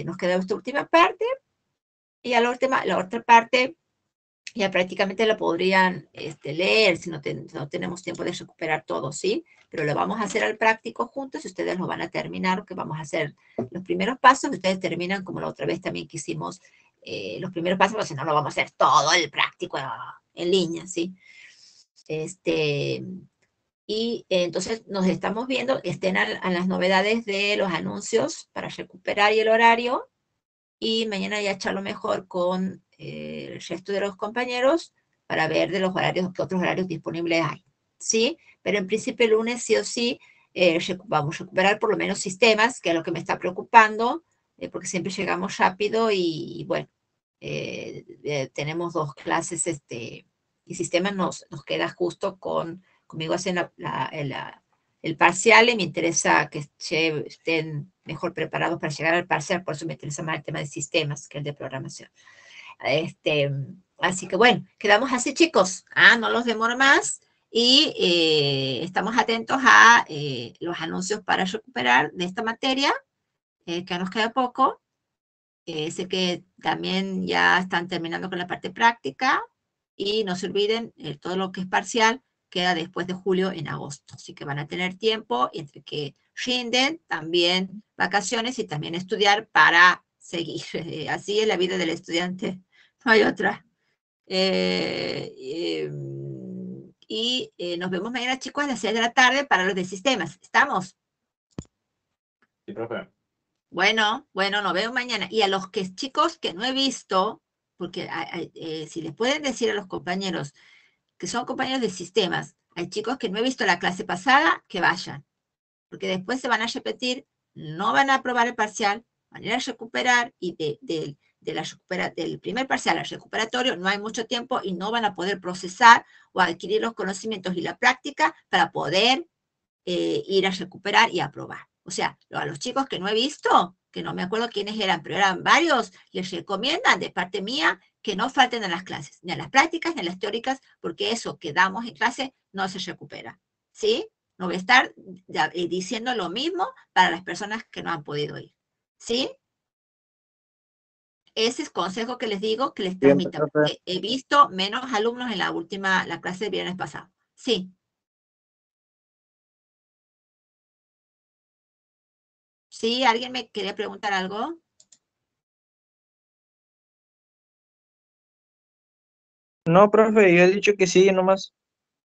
nos queda esta última parte y a la otra parte ya prácticamente lo podrían leer si no tenemos tiempo de recuperar todo, ¿sí? Pero lo vamos a hacer al práctico juntos y ustedes lo van a terminar, que vamos a hacer los primeros pasos, que ustedes terminan como la otra vez también que hicimos los primeros pasos, porque si no lo vamos a hacer todo el práctico en línea, ¿sí? Y entonces nos estamos viendo, estén a las novedades de los anuncios para recuperar y el horario, y mañana ya charlo mejor con el resto de los compañeros para ver de los horarios, qué otros horarios disponibles hay, ¿sí? Pero en principio el lunes sí o sí vamos a recuperar por lo menos sistemas, que es lo que me está preocupando, porque siempre llegamos rápido y bueno, tenemos 2 clases y sistemas nos queda justo conmigo hacen el parcial y me interesa que estén mejor preparados para llegar al parcial, por eso me interesa más el tema de sistemas que el de programación. Así que bueno, quedamos así, chicos. No los demoro más y estamos atentos a los anuncios para recuperar de esta materia, que nos queda poco. Sé que también ya están terminando con la parte práctica y no se olviden, todo lo que es parcial queda después de julio en agosto. Así que van a tener tiempo entre que rinden, también vacaciones y también estudiar para seguir. Así es la vida del estudiante, no hay otra. Nos vemos mañana, chicos, a las 6 de la tarde para los de sistemas. ¿Estamos? Sí, profe. Bueno, nos vemos mañana. Y a los chicos que no he visto, porque si les pueden decir a los compañeros que son compañeros de sistemas, Hay chicos que no he visto la clase pasada, que vayan, porque después se van a repetir, no van a aprobar el parcial, van a ir a recuperar y del primer parcial al recuperatorio no hay mucho tiempo y no van a poder procesar o adquirir los conocimientos y la práctica para poder ir a recuperar y aprobar. O sea, a los chicos que no he visto, que no me acuerdo quiénes eran, pero eran varios, les recomiendan de parte mía que no falten a las clases, ni a las prácticas, ni a las teóricas, porque eso que damos en clase no se recupera. ¿Sí? No voy a estar diciendo lo mismo para las personas que no han podido ir. ¿Sí? Ese es consejo que les digo, que les transmitan. He visto menos alumnos en la clase del viernes pasado. Sí. ¿Sí? ¿Alguien me quería preguntar algo? No, profe, yo he dicho que sí, nomás.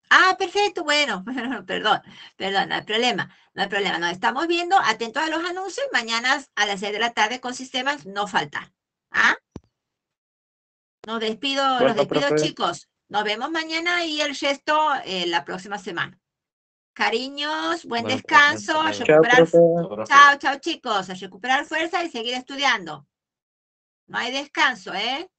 Ah, perfecto, bueno, perdón, no hay problema, no hay problema. Nos estamos viendo, atentos a los anuncios, mañana a las 6 de la tarde con sistemas, no faltar. ¿Ah? Los Bueno, despido profe. chicos. Nos vemos mañana y el resto la próxima semana. Cariños, buen Bueno, descanso, a profe, Chao, recuperar. profe. Chao, chao chicos, a recuperar fuerza y seguir estudiando. No hay descanso, ¿eh?